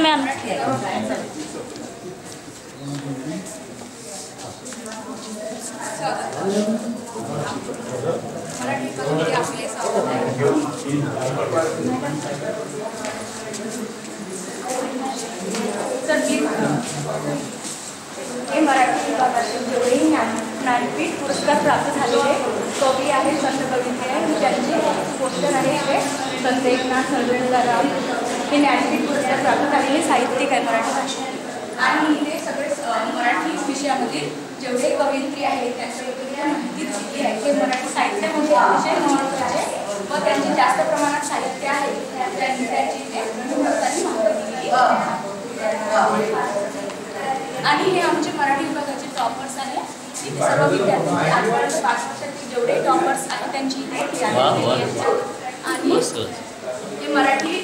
में आना। हे मराठी विभागातील जेवढे ज्ञानपीठ पुरस्कार प्राप्त झालेले कवी आहेत, संत कवयित्री आहेत, ज्यांचे पोस्टर आहे इथे संत एकनाथ सर्वेंद्रराव, हे ज्ञानपीठ पुरस्कार प्राप्त झालेले साहित्यिक आहे मराठी भाषेत. आणि इथे सगळे मराठी विषयामधील जेवढे कवयित्री आहेत त्यांच्याबद्दल माहिती दिली आहे. हे मराठी साहित्यामध्ये अतिशय महत्त्वाचे आहे व त्यांचे जास्त प्रमाणात साहित्य आहे त्यांची इथे महत्त्वाची माहिती दिली. आणि हे आमचे मराठी विभागाचे टॉपर्स आहेत. इथे सर्व विद्यार्थी आजपर्यंत 5 वर्षातील जेवढे टॉपर्स आहेत त्यांची इथे यादी केली आहे. आणि हे मराठी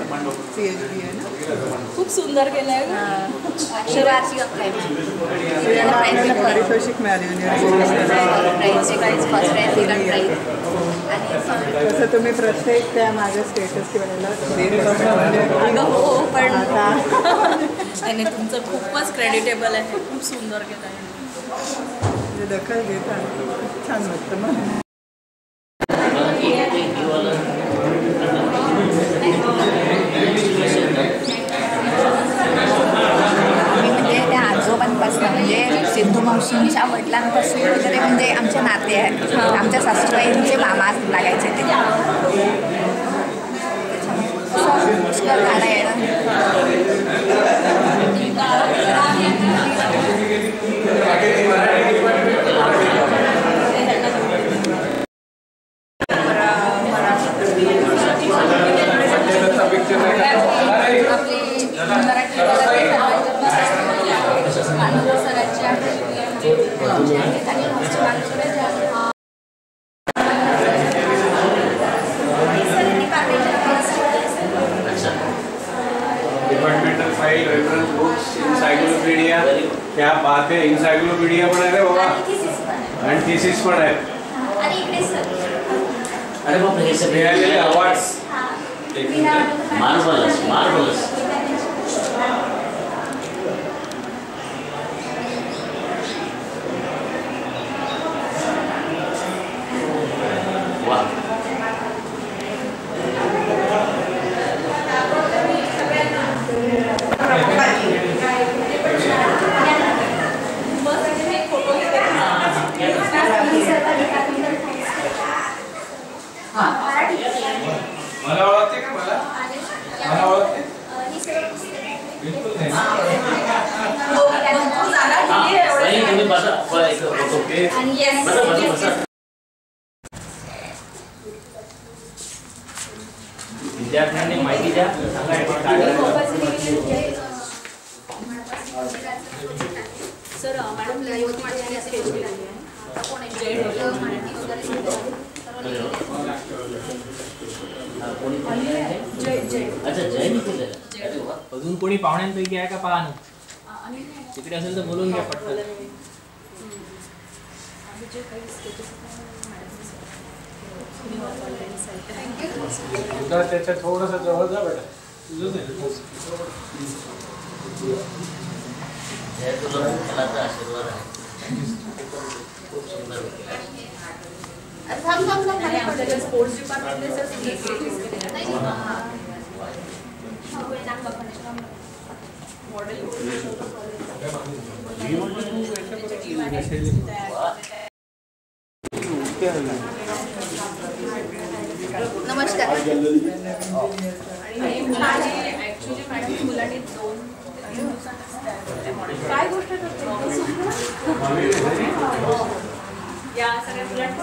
क्षेत्रामध्ये CHB आहे ना, खूप खूप सुंदर केलंय. शिवारची पारितोषिक मिळाली तसं तुम्ही प्रत्येक त्या माझ्या स्टेटस किंवा हो पण नाही तुमचं खूपच क्रेडिटेबल आहे. खूप सुंदर केलं आहे. दखल घेता छान वाटतं मग. म्हणजे सिद्धू मावशींच्या वडिलांपासून वगैरे म्हणजे आमचे नाते आहेत. आमच्या सासूबाईंचे मामा लागायचे ते पुष्कळ गाणं आहे. Departmental file, reference books, encyclopaedia. क्या बात है, इन्साइक्लोपीडिया पण आहे रे बाबा. आणि थीसिस पण आहे. अरे बाप रे, सगळे मिळालेले अवॉर्ड्स. Marvellous marvellous. वा मला ओळखते का? मला ओळखते? बिलकुल नाही. तुम्ही बसा फोटो. बसा. विद्यार्थ्यांनी माहिती द्या. सर मॅडम यवतमाळच्या स्टेज केली आहे. अच्छा जयनी केलेलं. अजून कोणी पाहुण्यांपैकी आहे का पहा ना. तिकडे असेल तर बोलून घ्या पटकन. त्याच्या थोडंसं जवळ जा बेटा. जय तुला मुलाचा आशीर्वाद आहे. खूप सुंदर आमच्या स्पोर्ट्स डिपार्टमेंटने नमस्कार. आणि मुलांची ऍक्च्युली मॅडम मुलांनी 2 ते 3 दिवसांत काय गोष्ट करते या सगळ्या मुलांची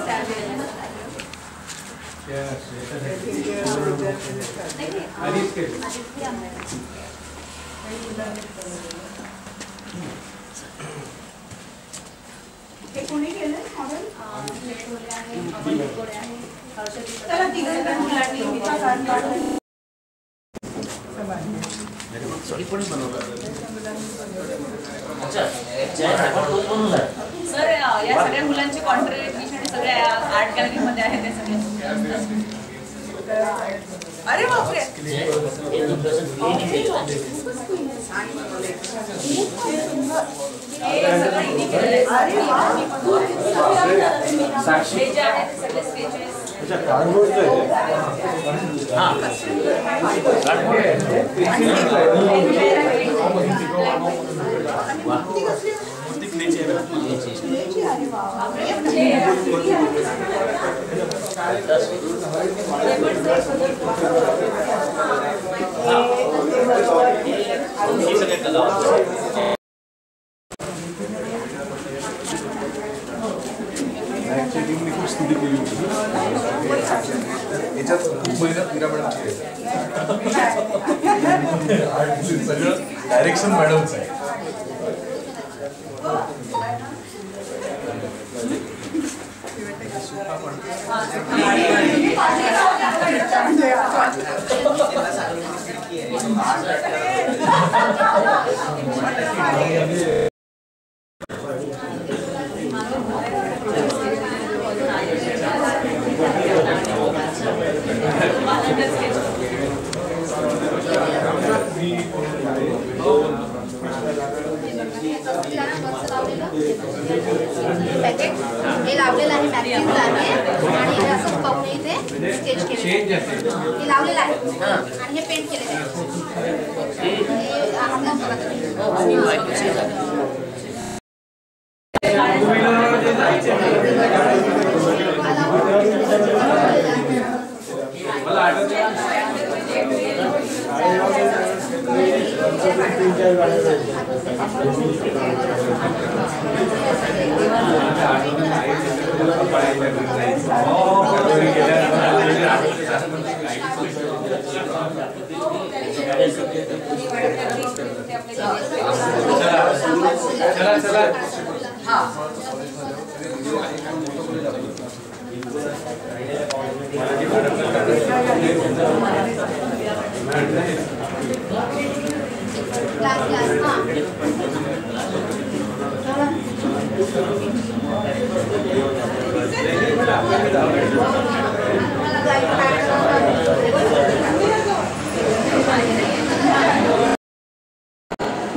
हे कोणी केलं मॉडेल? त्याला तिघं मुलांनी सॉरी पण बनवलं. अच्छा जय पण तोच बनवला. सर या सगळ्या मुलांचे कॉन्ट्रिब्युशन सगळ्या आर्ट गॅलरीमध्ये आहे ते सगळे. अरे बापरे. हे तुमचं क्लीन केलं. साक्षी जे आहे ते सगळे स्केचेस. अच्छा कार्डबोर्डचं आहे. हां वा मूर्ती क्लीनची आहे. सगळे कला टीमने खूप स्तुती केली होती. याच्यात खूप मेहनत मीरा मॅडमची आहे. सगळं डायरेक्शन मॅडमचं आहे. हे लावलेलं आहे मॅगझिनला आहे आणि हे असं पाहुणे इथे स्केच केलेलं आहे. हे लावलेलं आहे आणि हे पेंट केलेलं आहे. हे आपलं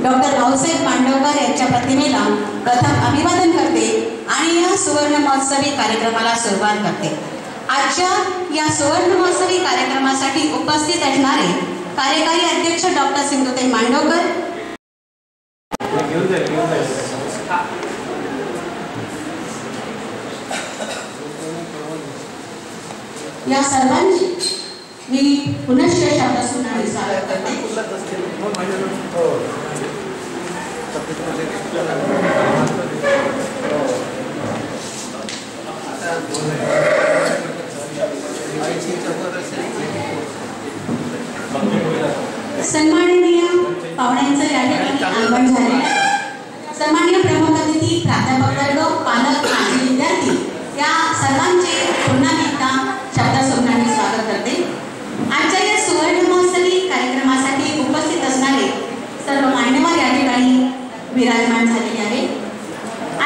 डॉक्टर भाऊसाहेब मांडवकर यांच्या प्रतिमेला प्रथम अभिवादन करते आणि या सुवर्ण महोत्सवी कार्यक्रमाला सुरुवात करते. आजच्या या सुवर्ण महोत्सवी कार्यक्रमासाठी उपस्थित असणारे कार्यकारी अध्यक्ष डॉक्टर सिंधुताई मांडवकर, या सर्वांची मी पुनश्च शब्दातून स्वागत करते. सन्माननीय पाहुण्यांचं या ठिकाणी आगमन झाले. सन्माननीय प्रमुख अतिथी, प्राध्यापक वर्ग, पालक, माजी विद्यार्थी या सर्वांचे पुन्हा एकदा शब्दसंग्रहाने स्वागत करते. आजच्या या सुवर्ण महोत्सवी कार्यक्रमासाठी उपस्थित असणारे सर्व मान्यवर या ठिकाणी विराजमान झालेले आहे.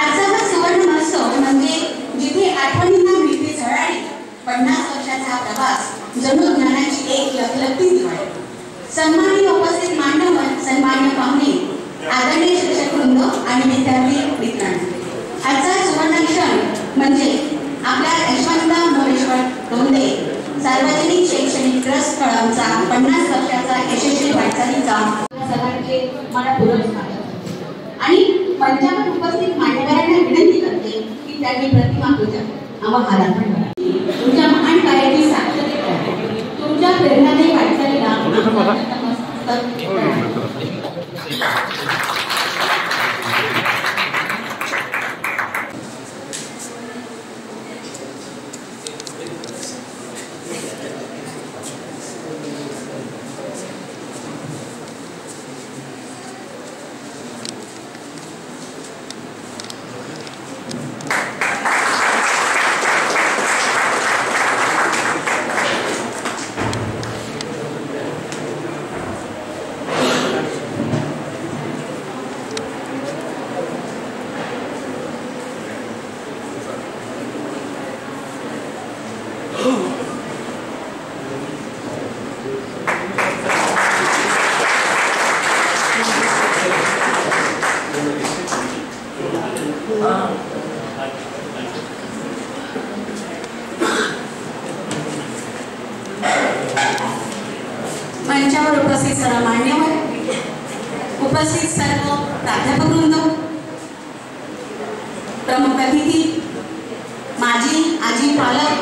आजचा हा सुवर्ण महोत्सव म्हणजे जिथे आठवणींना मिळते झळाळी, 50 वर्षाचा प्रवास, जणू ज्ञानाची एक लखलखती दिवाळी. सन्माननीय उपस्थित मान्यवर, सन्मान्य पाहुणे, आदरणीय शिक्षकवृंद आणि विद्यार्थी मित्रांनो, आजचा सुवर्ण क्षण म्हणजे आपल्या यशवंत मोरेश्वर धोंडे सार्वजनिक शैक्षणिक ट्रस्ट कळमचा 50 वर्षाचा यशस्वी वाटचालीचा सर्वांचे मनपूर्वक स्वागत. आणि मंचावर उपस्थित मान्यवरांना विनंती करते की त्यांनी प्रतिमा पूजन आवाहन करा. तुमच्या महान कार्याची साक्षी तुमच्या प्रेरणादायी वाटचालीला मंचावर उपस्थित सर्व मान्यवर, उपस्थित सर्व प्राध्यापकवृंद, प्रमुख अतिथी, माजी आजी पालक,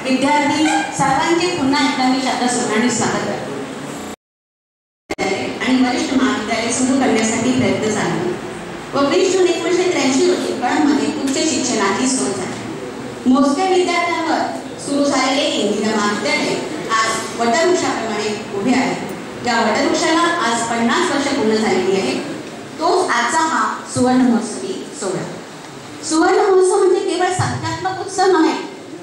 विद्यार्थी सर्वांचे पुन्हा एकदा मी शब्दसंग्रहाने स्वागत करते. आणि वरिष्ठ महाविद्यालय सुरू करण्यासाठी प्रयत्न झाला व 20 जून 1983 रोजी कळममध्ये उच्च शिक्षणाची सोय झाली. मोजक्या विद्यार्थ्यांवर सुरू झालेले इंजिनिअर महाविद्यालय आज वटवृक्षाप्रमाणे उभे आहे. या वटवृक्षाला आज 50 वर्ष पूर्ण झालेली आहे. तोच आजचा हा सुवर्ण महोत्सवी सोहळा. सुवर्ण महोत्सव म्हणजे केवळ संख्यात्मक उत्सव नव्हे,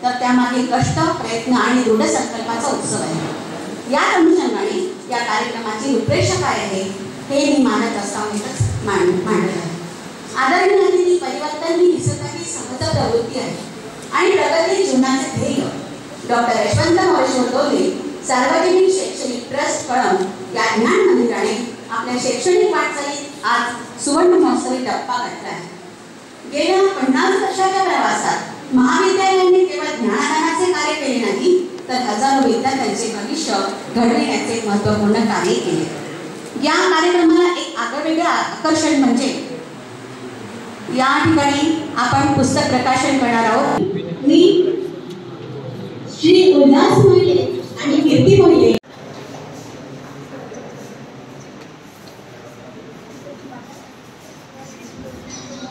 तर त्यामागे कष्ट, प्रयत्न आणि दृढ संकल्पाचा उत्सव आहे. या अनुषंगाने या कार्यक्रमाची रूपरेषा काय आहे हे मी मानत असतानाच मांडत आहे. आदरणीय अतिथी, परिवर्तन ही निसर्गाची सहज प्रवृत्ती आहे आणि प्रगती जीवनाचे ध्येय. डॉक्टर यशवंतराव शिवतोले सार्वजनिक शैक्षणिक ट्रस्ट कळंब या ज्ञान मंदिराने आपल्या शैक्षणिक वाटचालीत आज सुवर्ण महोत्सवी टप्पा गाठला आहे. गेल्या 50 वर्षाच्या प्रवासात महाविद्यालयाने केवळ ज्ञानदानाचे कार्य केले नाही, तर हजारो विद्यार्थ्यांचे भविष्य घडविण्याचे महत्त्वपूर्ण कार्य केले. या कार्यक्रमाला एक आगळेवेगळे आकर्षण म्हणजे या ठिकाणी आपण पुस्तक प्रकाशन करणार आहोत. मी श्री उल्हास मोहिले आणि कीर्ती मोहिले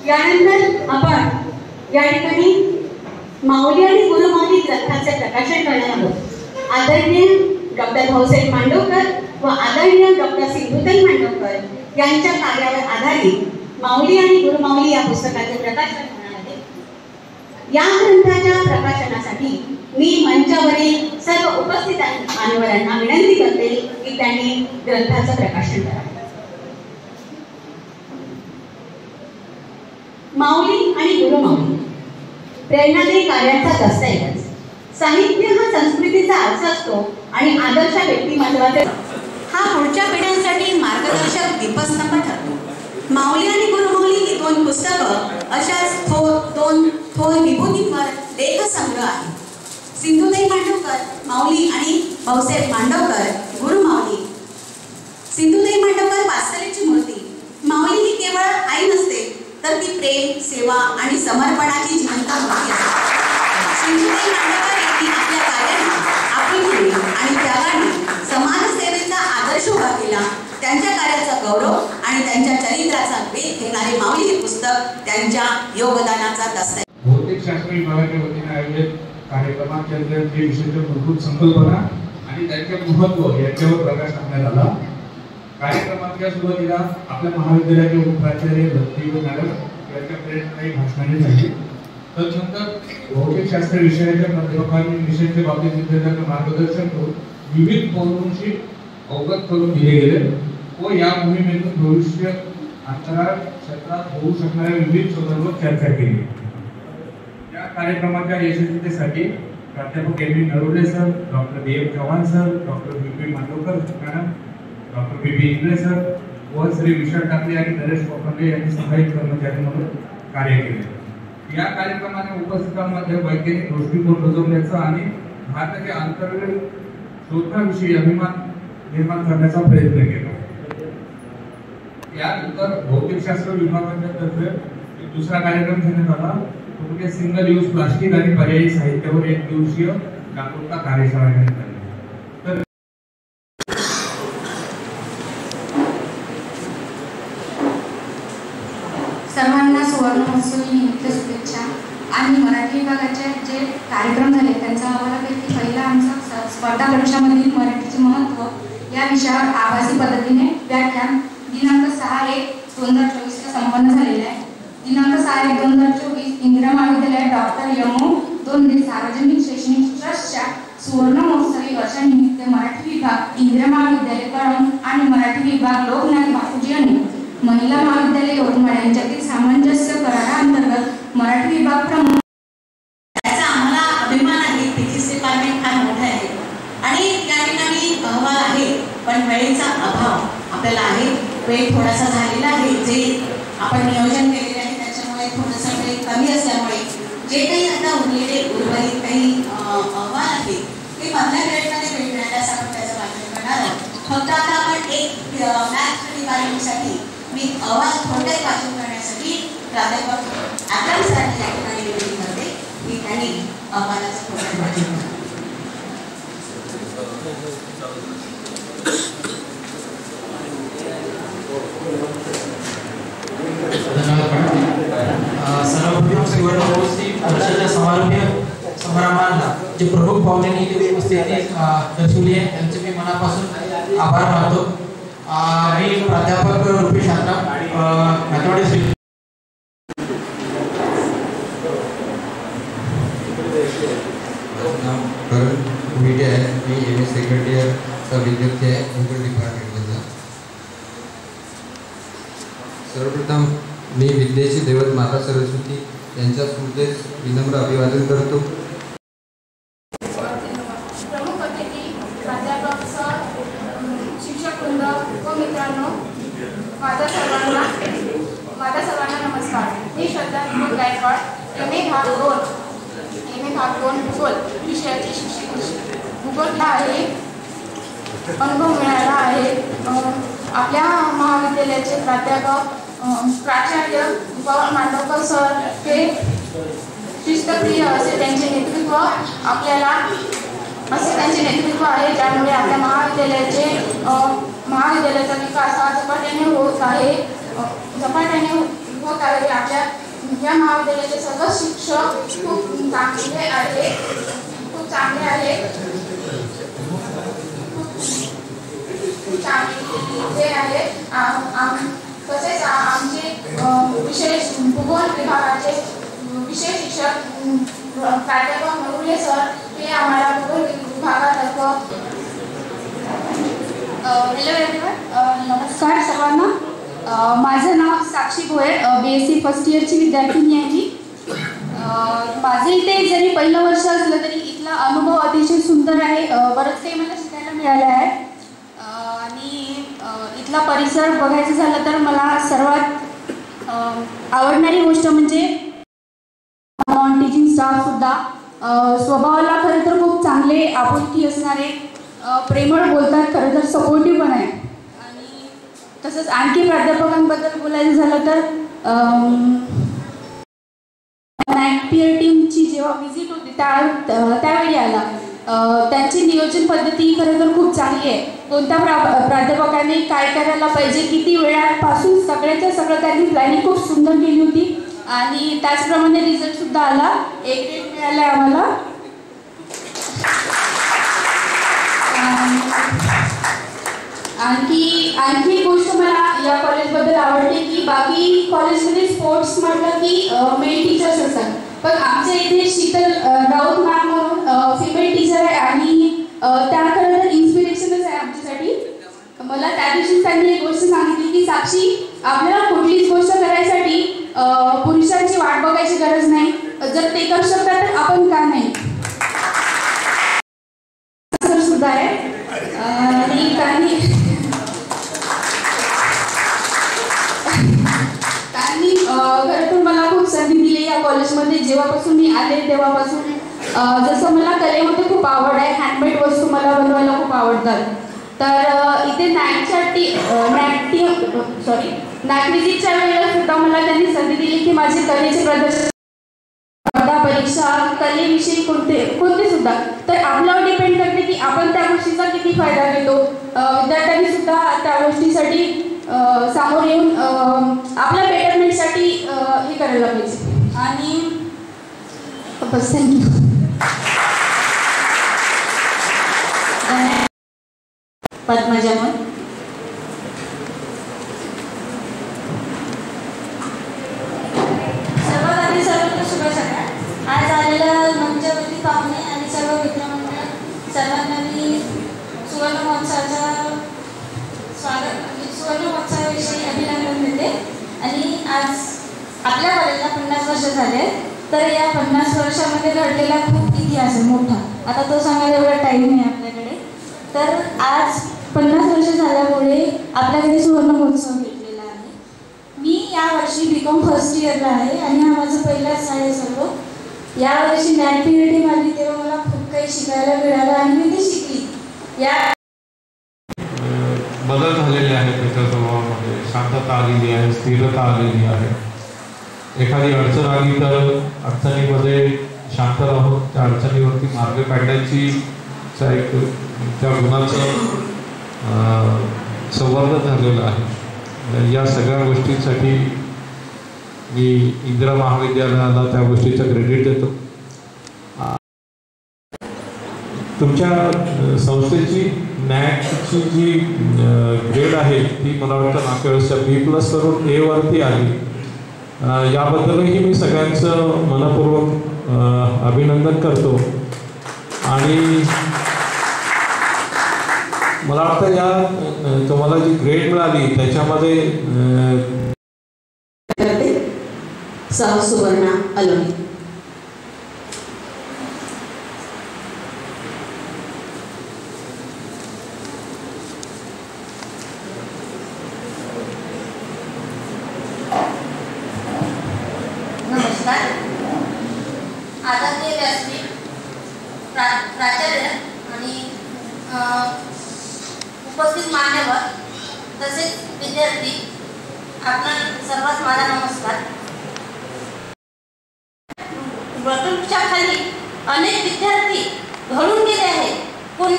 यानंतर आपण या ठिकाणी माऊली आणि गुरुमाऊली ग्रंथाचे प्रकाशन करणार आहोत. आदरणीय डॉक्टर भाऊसाहेब मांडवकर व आदरणीय डॉक्टर सिंधुताई मांडवकर यांच्या कार्यावर आधारित माऊली आणि गुरुमाऊली या पुस्तकाचे प्रकाशन होणार आहे. या ग्रंथाच्या प्रकाशनासाठी मी मंचावरील सर्व उपस्थित मान्यवरांना विनंती करते की त्यांनी ग्रंथाचं प्रकाशन करावे. माऊली आणि गुरुमाऊली प्रेरणादायी कार्याचा दस्तऐवज. साहित्य हा संस्कृतीचा अर्थ असतो आणि आदर्श व्यक्तिमत्वाचे हा पुढच्या पिढ्यांसाठी मार्गदर्शक दीपस्तंभ ठरतो. माऊली आणि गुरुमाऊली ही 2 पुस्तकं अशाच दोन थोर विभूतींवर लेखसंग्रह आहे. सिंधुताई मांडवकर माऊली आणि भाऊसाहेब मांडवकर गुरुमाऊली. सिंधुताई मांडवकर वास्तव्याची मूर्ती. माऊली ही केवळ आई नसते, तर ती प्रेम, सेवा आणि समर्पणाची जिवंत मूर्ती आहे. सिंधुताई मांडवकर यांनी आपल्या कार्याने आपुलकीने आणि त्यागाने समाजसेवेचा आदर्श उभा केला. त्यांच्या कार्याचा गौरव आणि त्यांच्या चरित्राचा वेध घेणारे माऊली हे पुस्तक त्यांच्या योगदानाचा दस्तऐवज. भौतिकशास्त्र विभागाच्या वतीने आयोजित कार्यक्रमाच्या अंतर्गत विशिष्ट मूलभूत संकल्पना आणि त्यांचे महत्त्व याच्यावर प्रकाश टाकण्यात आला. कार्यक्रमाच्या सुरुवातीला आपल्या महाविद्यालयाचे उपप्राचार्य भक्ती मॅडम यांच्या प्रेरणादायी भाषणाने झाली. तदनंतर भौतिकशास्त्र विषयाच्या प्राध्यापकांनी विषयाच्या बाबतीत विद्यार्थ्यांना मार्गदर्शन करून विविध पैलूंशी अवगत करून दिले गेले व या मोहिमेतून भविष्य अंतराळ क्षेत्रात होऊ शकणाऱ्या विविध शोधांवर चर्चा केली. या कार्यक्रमाच्या यशस्वीतेसाठी प्राध्यापक एम. नरोडे सर, डॉक्टर बी. एम. चव्हाण सर, डॉक्टर बी. पी. मांडवकर मॅडम, डॉक्टर बी. पी. इंगळे सर व श्री विशाल टाकले आणि नरेश कोकंडे यांनी सहाय्यक कर्मचारी म्हणून कार्य केले. या कार्यक्रमाने उपस्थितांमध्ये वैज्ञानिक दृष्टिकोन रुजवण्याचा आणि भारताच्या अंतर्गत शोधाविषयी अभिमान निर्माण करण्याचा प्रयत्न केला. यानंतर भौतिकशास्त्र विभागाच्या तर्फे दुसरा कार्यक्रम घेण्यात आला. तो म्हणजे सिंगल यूज प्लास्टिक आणि पर्यायी साहित्यावर 1 दिवसीय जागरूकता कार्यशाळा घेण्यात आली. तर सर्वांना सुवर्ण महोत्सवी निमित्त शुभेच्छा. आणि मराठी विभागाचे जे कार्यक्रम झाले त्यांचा अहवालापैकी पहिला आमचा स्पर्धा परीक्षामधील मराठीचे महत्त्व या विषयावर आभासी पद्धतीने व्याख्यान दिनांक 6/1/2024 संपन्न झालेले आहे. दिनांक 6/1/2024 इंदिरा महाविद्यालय डॉक्टर यमो दोंडे सार्वजनिक शैक्षणिक ट्रस्टच्या सुवर्ण महोत्सवी वर्षानिमित्त मराठी विभाग इंदिरा महाविद्यालय कळंब आणि मराठी विभाग लोकनाथ बापूजी यांनी महिला महाविद्यालय यवतमाळ यांच्यातील सामंजस्य कराराअंतर्गत मराठी विभाग प्रमुख याचा आम्हाला अभिमान आहे. फिजिक्स डिपार्टमेंट फार मोठं आहे आणि या ठिकाणी अहवाल आहे, पण वेळेचा अभाव आपल्याला आहे. वेळ थोडासा झालेला आहे. जे आपण नियोजन केलेले आहे त्याच्यामुळे थोडंसं वेळ कमी असल्यामुळे जे काही आता उर्वरित काही अहवाल आहे ते 15 मिनिटमध्ये भेटण्यास आपण त्याचं वाचन करणार आहोत. फक्त आता आपण एक मॅथ्स डिपार्टमेंटसाठी मी अहवाल थोडक्यात वाचन करण्यासाठी प्राध्यापक आक्रम सरांनी या ठिकाणी विनंती करते की त्यांनी अहवालाचं थोडक्यात वाचन करावं. सर्वप्रथम सुवर्ण महोत्सवी वर्षाच्या समारंभाला जे प्रमुख पाहुण्यांनी इथे उपस्थिती दर्शवली आहे त्यांचे मी मनापासून आभार मानतो. मी प्राध्यापक रुपेश आत्राम मॅथमॅटिक्स मीडिया आहे. मी एम.एस. सेकंड इयरचा विद्यार्थी आहे भूगोल डिपार्टमेंटमधला. सर्वप्रथम मी विद्येची दैवत माता सरस्वती यांच्या स्मृतीस विनम्र अभिवादन करतो. प्रमुख अतिथी, प्राध्यापक सर, शिक्षकवृंद व मित्रांनो, माझा सर्वांना नमस्कार. मी श्रद्धा विनोद गायकवाड, MA भाग 2 भूगोल विषयाची शिक्षक. भूगोलला आहे अनुभव मिळाला आहे. आपल्या महाविद्यालयाचे प्राध्यापक प्राचार्य मांडवकर सर हे शिस्तप्रिय असे त्यांचे नेतृत्व आहे, ज्यामुळे आपल्या महाविद्यालयाचा विकास हा झपाट्याने होत आहे. आपल्या या महाविद्यालयाचे सर्व शिक्षक खूप चांगले आहेत. तसेच आमचे विशेष भूगोल विभागाचे विशेष शिक्षक प्राध्यापक नरुले सर हे आम्हाला भूगोल विभागातर्फे. हॅलो एव्हरीवन, नमस्कार सर्वांना. माझं नाव साक्षी भोयर, BSc फर्स्ट इयरची विद्यार्थिनी आहे मी. माझं इथे जरी पहिलं वर्ष असलं तरी इथला अनुभव अतिशय सुंदर आहे. बरंच काही मला शिकायला मिळालं आहे. आणि इथला परिसर बघायचं झालं तर मला सर्वात आवडणारी गोष्ट म्हणजे नॉन टीचिंग स्टाफ सुद्धा स्वभावाला खरं तर खूप चांगले, आपुलकी असणारे, प्रेमळ बोलतात, खरं तर सपोर्टिव्ह पण आहे. आणि तसंच आणखी प्राध्यापकांबद्दल बोलायचं झालं तर NACPR टीमची जेव्हा व्हिजिट होती त्यावेळी आला. त्यांची नियोजन पद्धती खरं तर खूप चांगली आहे. कोणत्या प्राध्यापकाने काय करायला पाहिजे, किती वेळापासून सगळं त्यांनी प्लॅनिंग खूप सुंदर केली होती. आणि त्याचप्रमाणे रिझल्ट सुद्धा आला. A ग्रेड मिळाला आहे आम्हाला. आणखी एक गोष्ट मला या कॉलेजबद्दल आवडते की बाकी कॉलेजमध्ये स्पोर्ट्स म्हटलं की मेल टीचर्स असतात, पण आमच्या इथे शीतल राऊत मॅम म्हणून फिमेल टीचर आहे आणि त्या खरं तर इन्स्पिरेशनच आहे आमच्यासाठी. मला त्या दिवशी त्यांनी एक गोष्ट सांगितली की साक्षी, आपल्याला कुठलीच गोष्ट करायसाठी पुरुषांची वाट बघायची गरज नाही. जर ते करू शकतात तर आपण का नाही. सुद्धा आहे. आणि त्यांनी खरं मला खूप संधी दिली या कॉलेजमध्ये. जेव्हापासून मी आले तेव्हापासून जसं मला कलेमध्ये खूप आवड आहे, हँडमेड वस्तू मला बनवायला खूप आवडतात. तर इथे नॅक विजिटच्या वेळेला सुद्धा मला त्यांनी संधी दिली की माझे कलेचे प्रदर्शन, परीक्षा, कलेविषयी कोणते सुद्धा, तर आपल्यावर डिपेंड करते की आपण त्या गोष्टीचा किती फायदा घेतो. विद्यार्थ्यांनी सुद्धा त्या गोष्टीसाठी सामोर येऊन आपल्या बेटरमेंटसाठी हे करायला पाहिजे. आणि बस, थँक्यू. पद्मजामन. सर्वात आधी शुभ सकाळ. आज आलेल्या मंचवरती पाहुणे आणि सर्व मित्रमंडळ सर्वांना मी सुवर्ण महोत्सवाविषयी अभिनंदन देते. आणि आज आपल्या कॉलेजला 50 वर्ष झाले, तर या 50 वर्षामध्ये घडलेला खूप इतिहास आहे मोठा. आता तो सांगायला एवढा टाईम नाही आपल्याकडे. तर आज 50 वर्ष झाल्यामुळे आपल्याकडे सुवर्ण महोत्सव घेतलेला आहे. मी यावर्षी BCom फर्स्ट इयरला आहे आणि हा माझा पहिलाच आहे सर्व. यावर्षी NACPR टीम आली तेव्हा मला खूप काही शिकायला मिळालं आणि मी ते शिकली. या बदल झालेले आहेत त्याच्या स्वभावामध्ये. शांतता आलेली आहे, स्थिरता आलेली आहे. एखादी अडचण आली तर अडचणीमध्ये शांत राहून त्या अडचणीवरती मार्ग काढण्याची एक त्या गुणाचं संवर्धन झालेलं आहे. या सगळ्या गोष्टींसाठी मी इंदिरा महाविद्यालयाला त्या गोष्टीचं क्रेडिट देतो. तुमच्या संस्थेची नॅकची जी ग्रेड आहे ती मला वाटतं मागच्या वेळेसच्या B+ करून A वरती आली. याबद्दलही मी सगळ्यांचं मनपूर्वक अभिनंदन करतो. आणि मला वाटतं या तुम्हाला जी ग्रेड मिळाली त्याच्यामध्ये सौ सुवर्णा अलोनी. नमस्कार. आदरणीय व्यासपीठ, प्राचार्य आणि उपस्थित मान्यवर तसेच विद्यार्थी, आपणा सर्वांस माझा नमस्कार. वटवृक्षाखाली अनेक विद्यार्थी घडून गेले आहेत. कोण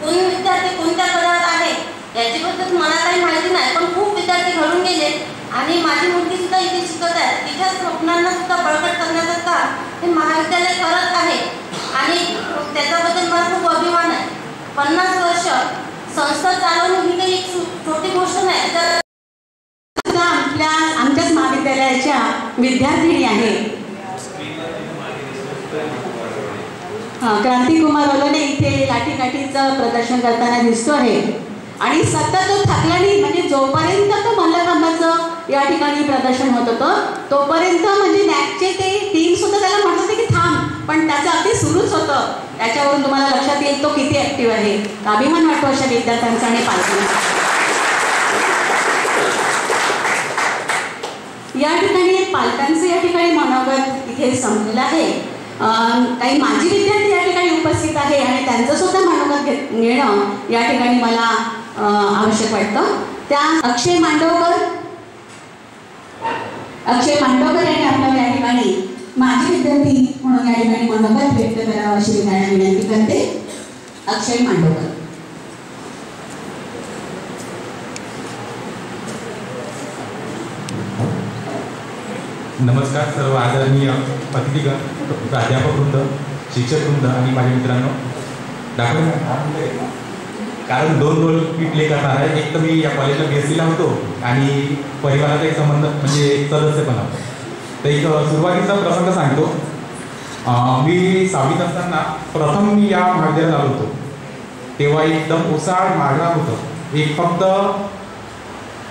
विद्यार्थी कोणत्या पदावर आहे याच्याबद्दल मला काही माहिती नाही, पण खूप विद्यार्थी घडून गेले. आणि माझी मुलगी सुद्धा इथे शिकत आहे. तिच्या स्वप्नांना सुद्धा बळकट करण्याचं काम हे महाविद्यालय करत आहे आणि त्याच्याबद्दल मला खूप अभिमान आहे. 50 वर्ष संस्था चालवणं ही काही एक छोटी गोष्ट नाही. तर आमच्याच महाविद्यालयाच्या विद्यार्थिनी आहे क्रांतिकुमार ओलोने इथे लाठीकाठीचं प्रदर्शन करताना दिसतो आहे. आणि सतत तो थकला नाही, म्हणजे जोपर्यंत तो मल्लखांबाचं या ठिकाणी प्रदर्शन होत होतं तोपर्यंत म्हणजे नॅकचे ते टीम सुद्धा त्याला म्हणत होते की थांब, पण त्याचं अगदी सुरूच होतं. त्याच्यावरून तुम्हाला लक्षात येईल तो किती ऍक्टिव्ह आहे. अभिमान वाटतो अशा विद्यार्थ्यांचा आणि पालकांचा. या ठिकाणी पालकांचं या ठिकाणी मनोगत इथे संपलेलं आहे. काही माजी विद्यार्थी या ठिकाणी उपस्थित आहे आणि त्यांचं सुद्धा मनोगत घेणं या ठिकाणी मला आवश्यक वाटतं. त्या अक्षय मांडवकर यांनी आपल्याला या ठिकाणी माजी विद्यार्थी म्हणून या ठिकाणी मनोगत व्यक्त करावं अशी विनंती करते. अक्षय मांडवकर. नमस्कार सर्व आदरणीय अतिथीगण, प्राध्यापकवृंद, शिक्षकवृंद आणि माझ्या मित्रांनो. कारण दोन रोल मी प्ले करणार आहे. एक तर मी या कॉलेजला BSc होतो आणि परिवाराचा एक संबंध म्हणजे एक सदस्य पण होतो. तर एक सुरुवातीचा प्रसंग सांगतो. मी 6वीत असताना प्रथम मी या महाविद्यालयात आलो होतो. तेव्हा एकदम ओसाड माळरान होतं. एक फक्त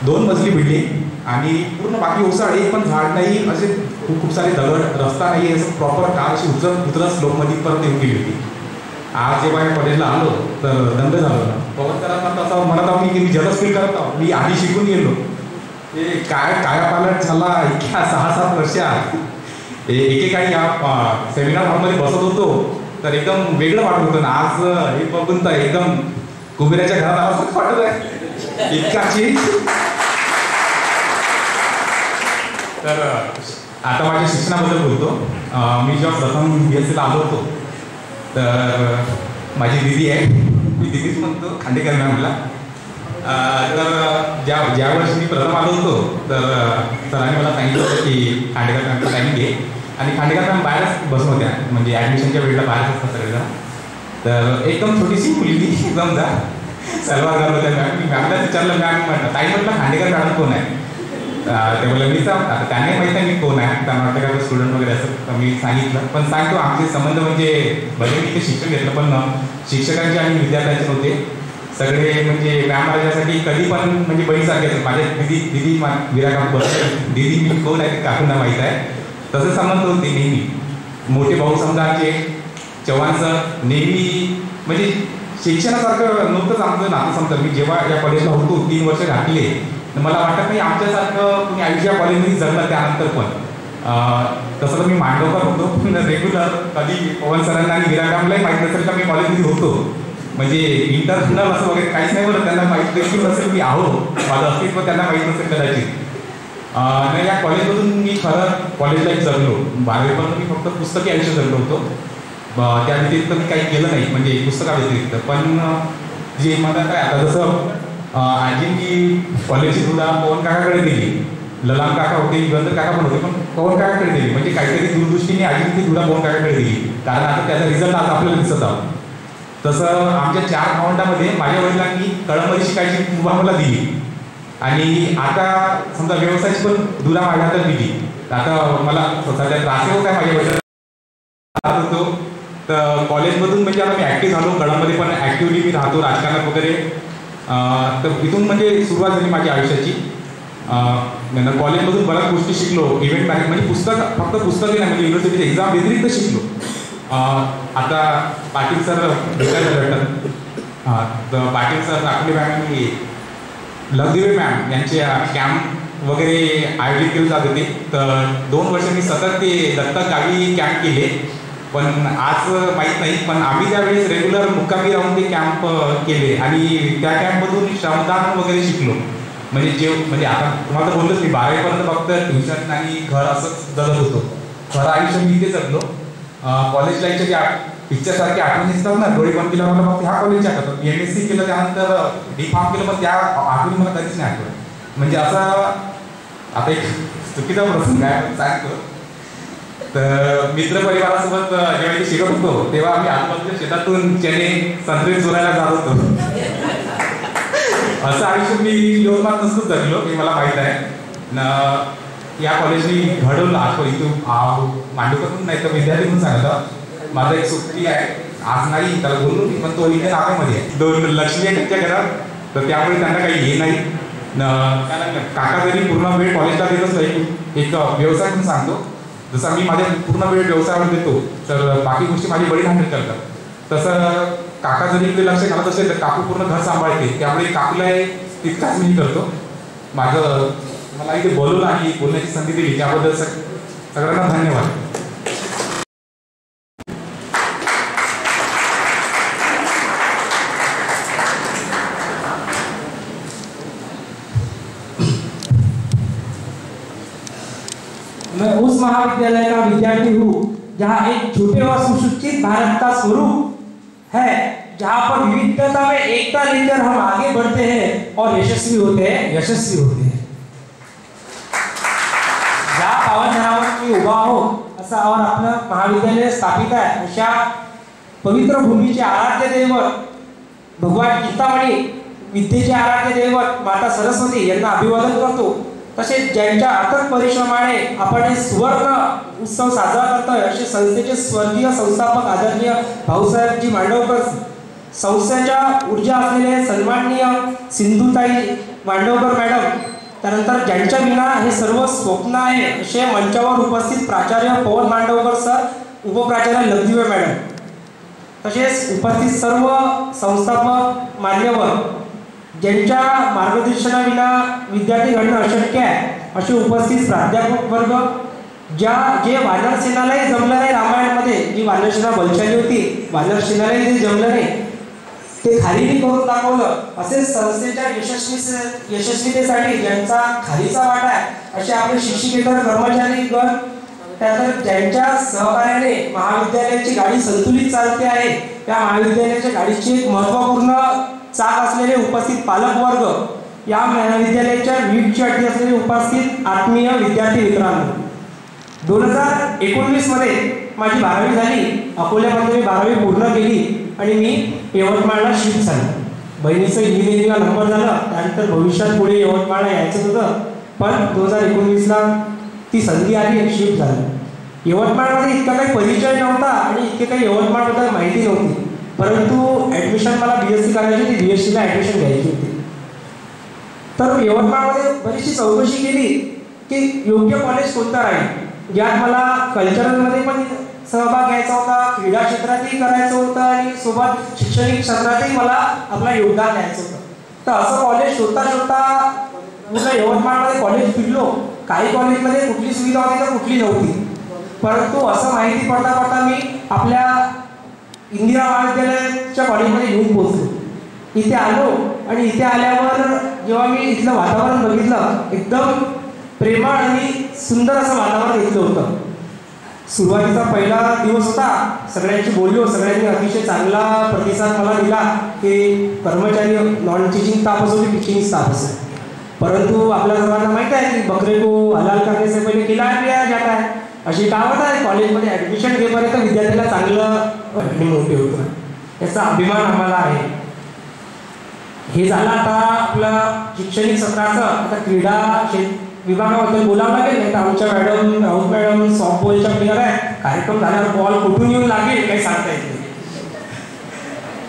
2 मजली बिल्डिंग आणि पूर्ण बाकी ओसाड, एक पण झाड नाही, असे खूप सारे दगड, रस्ता नाही, असं प्रॉपर कार अशी उतरत स्लोपमध्ये परत येऊन गेली होती. आज जेव्हा या कॉलेजला आलो तर दंड झालो ना. पवन सरांना तसं म्हणत आहो की मी जलस फील करत आहो. मी आधी शिकून गेलो. हे काय कायापालट झाला इतक्या 6-7 वर्षात. एकेकाळी या सेमिनार हॉलमध्ये बसत होतो तर एकदम वेगळं वाटत होतं ना. आज हे बघून तर एकदम कुबेराच्या घरात आवाज वाटत आहे इतका चेंज. तर आता माझ्या शिक्षणाबद्दल बोलतो. मी जेव्हा प्रथम BSc आलो होतो तर माझी दिदी आहे, मी दिदीच म्हणतो, खांडेकर मॅमला. तर ज्या वर्षी मी प्रथम आलो होतो तर सरांनी मला सांगितलं होतं की खांडेकर मॅमचं टाईम घे. आणि खांडेकर मॅम बाहेरच बसून होत्या, म्हणजे ॲडमिशनच्या वेळेला बाहेरच असतात सगळेजण. तर एकदम छोटीशी मुलगी एकदम सलवार घालून होत्या. मी मॅमला विचारलं, मॅम म्हटलं ताई म्हटलं खांडेकर मॅडम कोण आहे? ते बोललं मीच. आता त्यांनाही माहीत नाही मी कोण आहे, त्यांना वाटतं का स्टुडंट वगैरे असं. मी सांगितलं, पण सांगतो आमचे संबंध म्हणजे भले मी ते शिक्षण घेतलं पण शिक्षकांचे आणि विद्यार्थ्यांचे नव्हते सगळे. म्हणजे मॅम माझ्यासाठी कधी पण म्हणजे बहीणसारखे असतात. माझ्या दिदी विराकांत बसले, दिदी मी कोण आहे ते काकूंना माहीत आहे. तसं संबंध होते नेहमी. मोठे भाऊ समजा आमचे चव्हाण सर नेहमी म्हणजे शिक्षणासारखं नव्हतंच आमचं नातं. समजा मी जेव्हा या कॉलेजला होतो 3 वर्ष घातले, मला वाटत नाही आमच्यासारखं कुणी आयुष्य कॉलेजमध्ये जगलं त्यानंतर पण. तसं तर मी मांडवकर होतो पण रेग्युलर. कधी पवन सरांना आणि विराकांनाही माहीत नसेल का मी कॉलेजमध्ये होतो. म्हणजे इंटरनल असं वगैरे काहीच नाही. बरं त्यांना माहीत देखील नसेल मी आहो, माझं अस्तित्व त्यांना माहीत नसेल कदाचित. नाही, या कॉलेजमधून मी खरं कॉलेज लाईफ जगलो. 12वीपर्यंत मी फक्त पुस्तकी आयुष्य जगलो होतो. त्या व्यतिरिक्त मी काही केलं नाही, म्हणजे पुस्तकाव्यतिरिक्त. पण जे मला काय आता जसं आजींनी कॉलेजची सुद्धा पवन काकाकडे दिली, ललाम काका होते, युगंधर काका पण होते, पण पवन काकाकडे दिली. म्हणजे काहीतरी दूरदृष्टीने आजींनी ती सुद्धा पवन काकाकडे दिली, कारण आता त्याचा रिझल्ट आज आपल्याला दिसत आहोत. तसं आमच्या 4 भावंडामध्ये माझ्या वडिलांनी कळंबमध्ये शिकायची मुभा मला दिली आणि आता समजा व्यवसायाची पण दुरा माझ्या हातात दिली. आता मला सध्या त्रास होत आहे माझ्या वडिलांना होतो. तर कॉलेजमधून म्हणजे आता मी ॲक्टिव्ह झालो, कळंबमध्ये पण ॲक्टिव्हली मी राहतो राजकारणात वगैरे. तर इथून म्हणजे सुरुवात झाली माझ्या आयुष्याची. कॉलेजमधून बऱ्याच गोष्टी शिकलो. इव्हेंट मॅनेजमेंट म्हणजे फक्त पुस्तके नाही, म्हणजे युनिव्हर्सिटीचे एक्झाम व्यतिरिक्त शिकलो. आता पाटील सर भेटायला भेटतात. तर पाटील सर आपली मॅम आणि लवदिवे मॅम यांचे कॅम्प वगैरे आयोजित केले जात होते. तर 2 वर्ष मी सतत ते दत्तक गावी कॅम्प केले. पण आज माहीत नाही, पण आम्ही त्यावेळेस रेग्युलर मुक्कामी राहून ते कॅम्प केले आणि त्या कॅम्पमधून श्रमदान वगैरे शिकलो. म्हणजे आता तुम्हाला तर बोललोच मी 12वीपर्यंत फक्त ट्युशन आणि घर असंच जगत होतो. खरं आयुष्य मी इथे जगलो. कॉलेज लाईफच्या ज्या पिक्चरसारखे आठवणी असतात ना, डोळे बंद केलं मला फक्त ह्या कॉलेजच्या आठवतात. MSc केलं, त्यानंतर D.Pharm केलं, पण त्या आठवणी मला कधीच नाही आठवत. म्हणजे असा आता एक चुकीचा प्रसंग आहे सांगतो. तर मित्रपरिवारासोबत जेव्हा इथे शिकत होतो तेव्हा आम्ही आजूबाजूच्या शेतातून चणे संत्रे चोरायला जात होतो. असं आयुष्य मी यवतमाळ नसतोच जगलो, हे मला माहीत आहे. या कॉलेजनी घडवलं आठवण इथून मांडूकरून नाही तर विद्यार्थी म्हणून सांगतं. माझा एक सुट्टी आहे आज नाही, त्याला बोललो मी, पण तो इथे नाकामध्ये आहे. 2 लक्ष्मी आहे त्यांच्या घरात, तर त्यामुळे त्यांना काही हे नाही. काका जरी पूर्ण वेळ कॉलेजला देतच नाही, एक व्यवसाय म्हणून सांगतो. जसं मी माझ्या पूर्ण वेळ व्यवसायावर देतो, तर बाकी गोष्टी माझी बडी हँडल करतात. तसं काका जरी इकडे लक्ष घालत असेल तर काकू पूर्ण घर सांभाळते. त्यामुळे काकूला तितकाच मी करतो. मला इथे बोलवलं आणि बोलण्याची संधी दिली त्याबद्दल सगळ्यांना धन्यवाद. मैं उस महाविद्यालय का विद्यार्थी हूँ जहाँ एक छोटे और सुशिक्षित भारत का स्वरूप है, जहाँ पर विविधता में एकता लेकर हम आगे बढ़ते हैं और यशस्वी होते हैं. ज्या पावन धरावर मी उभा हो असा और आपलं महाविद्यालय स्थापित आहे, अशा पवित्र भूमीचे आराध्य दैवत भगवान चिंतामणी, विद्येचे आराध्य दैवत माता सरस्वती यांना अभिवादन करतो. तसेच ज्यांच्या अथक परिश्रमाने आपण हे सुवर्ण उत्सव साजरा करतोय असे संस्थेचे स्वर्गीय संस्थापक आदरणीय भाऊसाहेबजी मांडवकर, संस्थेच्या ऊर्जा असलेले सन्माननीय सिंधुताई मांडवकर मॅडम, त्यानंतर ज्यांच्या विना हे सर्व स्वप्न आहे असे मंचावर उपस्थित प्राचार्य पवन मांडवकर सर, उपप्राचार्य लवदिवे मॅडम, तसेच उपस्थित सर्व संस्थापक मान्यवर ज्यांच्या मार्गदर्शनाविना विद्यार्थी घडणं अशक्य आहे असे उपस्थित प्राध्यापक वर्ग, जे वानर सेनालाही जमलं नाही, रामायणामध्ये जी वानर सेना बलशाली होती, वानर सेनालाही जे जमलं नाही ते खालीनी करून दाखवलं, असे संस्थेच्या यशस्वीतेसाठी ज्यांचा खालीचा वाटा आहे असे आपले शिक्षकेतर कर्मचारी गण, त्यानंतर ज्यांच्या सहकार्याने महाविद्यालयाची गाडी संतुलित चालते आहे, त्या महाविद्यालयाच्या गाडीची एक महत्त्वपूर्ण चाक असलेले उपस्थित पालक वर्ग, या महाविद्यालयाच्या विविध अटी असलेले उपस्थित आत्मीय विद्यार्थी मित्रांनो, 2019 मध्ये माझी 12वी झाली. अकोल्यामध्ये मी 12वी पूर्ण केली आणि मी यवतमाळला शिफ्ट झालो. बहिणीचं इंजिनिअरिंगला नंबर झाला, त्यानंतर भविष्यात पुढे यवतमाळला यायचं होतं, पण 2019ला ती संधी आली, शिफ्ट झाली. यवतमाळमध्ये इतका काही परिचय नव्हता आणि इतके काही यवतमाळबद्दल माहिती नव्हती, परंतु ॲडमिशन मला BSc करायची होती, BScला ॲडमिशन घ्यायची होती. तर यवतमाळमध्ये बरीचशी चौकशी केली की योग्य कॉलेज कोणतं राहील, ज्यात मला कल्चरलमध्ये पण सहभाग घ्यायचा होता, क्रीडा क्षेत्रातही करायचं होतं आणि सोबत शैक्षणिक क्षेत्रातही मला आपला योगदान द्यायचं होतं. तर असं कॉलेज शोधता पूर्ण यवतमाळमध्ये कॉलेज फिरलो. काही कॉलेजमध्ये कुठली सुविधा होती तर कुठली नव्हती, परंतु असं माहिती पडता मी आपल्या इंदिरा महाविद्यालयाच्या कॉलेजमध्ये येऊन पोहोचलो. इथे आलो आणि इथे आल्यावर जेव्हा मी इथलं वातावरण बघितलं, एकदम प्रेमळ आणि सुंदर असं वातावरण इथलं होतं. सुरुवातीचा पहिला दिवस होता, सगळ्यांशी बोललो, सगळ्यांनी अतिशय चांगला प्रतिसाद मला दिला की कर्मचारी नॉन टीचिंग स्टाफ असो की टीचिंग स्टाफ असो, परंतु आपल्या सर्वांना माहीत आहे की बकरे को हलाल करने से पहिले खिलाया जाता है, अशी कामत आहे. कॉलेजमध्ये ॲडमिशन घेपर्यंत विद्यार्थ्याला चांगलं मोठे होतं, याचा अभिमान आम्हाला आहे. हे झालं आता आपलं शैक्षणिक सत्राचं. आता क्रीडा विभागाबद्दल बोलावं लागेल, नाही तर आमच्या मॅडम राऊत मॅडम सॉफ्टबॉलच्या प्लेअर आहे, कार्यक्रम झाल्यावर बॉल कुठून येऊन लागेल काही सांगता येत नाही.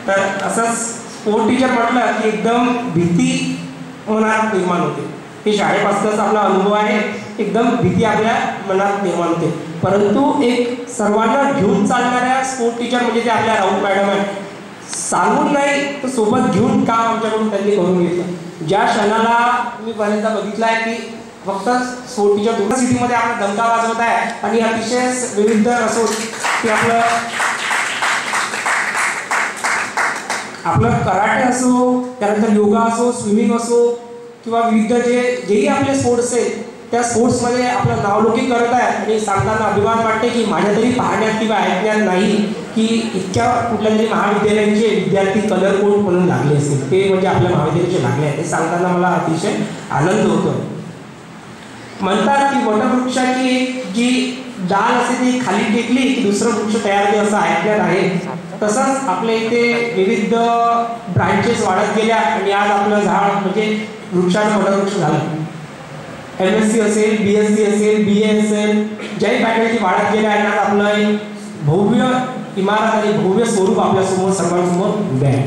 तर असं स्पोर्ट टीचर म्हटलं की एकदम भीती मनात निर्माण होते. हे शाळेपासूनच आपला अनुभव आहे. एकदम भीती आपल्या मनात निर्माण होते. परंतु एक सर्वांना घेऊन चालणाऱ्या स्पोर्ट टीचर म्हणजे ते आपल्या राऊत मॅडम आहे. सांगून नाही तर सोबत घेऊन काम आमच्याकडून त्यांनी करून घेतलं. ज्या क्षणाला मी बऱ्याचदा बघितलं आहे की फक्त स्पोर्ट टीचर दुसऱ्या सिटीमध्ये आपला दमका वाजवत आहे आणि अतिशय विविध असो की आपलं कराटे असो, त्यानंतर योगा असो, स्विमिंग असो किंवा विविध जेही आपले स्पोर्ट्स आहेत त्या स्पोर्ट्समध्ये आपलं नावलौकिक करत आहे. आणि सांगताना अभिमान वाटते की माझ्या तरी पाहण्यात किंवा ऐकण्यात नाही की इतक्या कुठल्या तरी महाविद्यालयांचे विद्यार्थी कलर कोड म्हणून लागले असतील, ते म्हणजे आपल्या महाविद्यालयाचे लागले आहेत. हे सांगताना मला अतिशय आनंद होतो. म्हणतात की वटवृक्षाची जी डाल असते ती खाली टेकली की दुसरं वृक्ष तयार होते असं ऐकण्यात आहे. तसंच आपल्या इथे विविध ब्रांचेस वाढत गेल्या आणि आज आपलं झाड म्हणजे वृक्षाचं वटवृक्ष झालं. MSc असेल, BSc असेल, BA असेल, ज्याही फॅकल्टी वाढत गेल्या आणि आज आपलं एक भव्य इमारत आणि भव्य स्वरूप आपल्यासमोर सर्वांसमोर उभे आहे.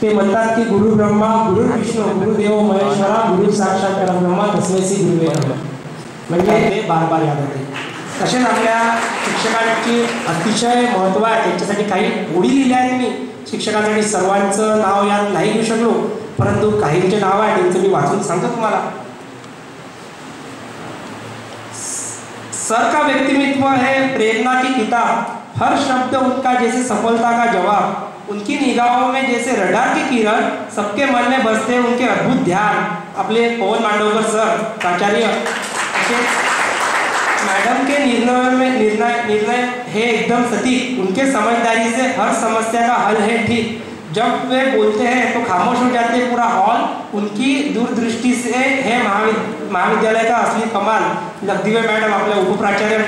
ते म्हणतात की गुरु ब्रह्मा गुरु विष्णू गुरुदेव महेश्वरा गुरु साक्षात परब्रह्मा तस्मै श्री गुरुवे नमः. म्हणजे ते बार बार याद होते. तसेच आपल्या शिक्षकांची अतिशय महत्त्व आहे. त्यांच्यासाठी काही ओळी लिहिल्या आहेत मी. शिक्षकांसाठी सर्वांचं नाव यात नाही घेऊ शकलो, परंतु काहींचे नाव आहे त्यांचं मी वाचून सांगतो तुम्हाला. सर का व्यक्तित्व है प्रेरणा की किताब, हर शब्द उनका जैसे सफलता का जवाब, उनकी निगाहों में जैसे रडार की किरण, सबके मन में बसते उनके अद्भुत ध्यान. आपले पवन मांडवकर सर प्राचार्य मैडम के निर्णय है एकदम सटीक. उनके समझदारी से हर समस्या का हल है ठीक. जब वे बोलते हैं तो खामोश हो जाते पूरा हॉल. उनकी दूरदृष्टि से है महाविद्यालय का असली कमाल. लखदीवे मैडम आपले उपप्राचार्य.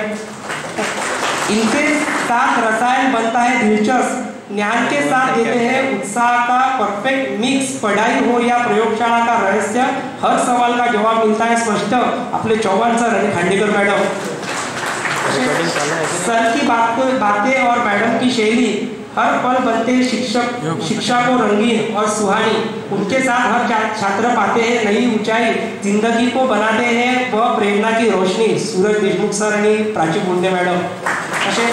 इनके साथ रसायन बनता है दिलचस्प. ज्ञान के साथ देते हैं उत्साह का परफेक्ट मिक्स. पढ़ाई हो या प्रयोगशाला का रहस्य, हर सवाल का जवाब मिलता है स्पष्ट. अपने चौहान सर आणि खांडेकर मैडम. सर की बातें और मैडम की शैली हर पल बनते शिक्षा को रंगीन और सुहानी. उनके साथ हर छात्र पाते हैं नई ऊंचाई. जिंदगी को बनाते हैं वह प्रेरणा की रोशनी. सूरज देशमुख सर आणि प्राची बोंडे मॅडम. असे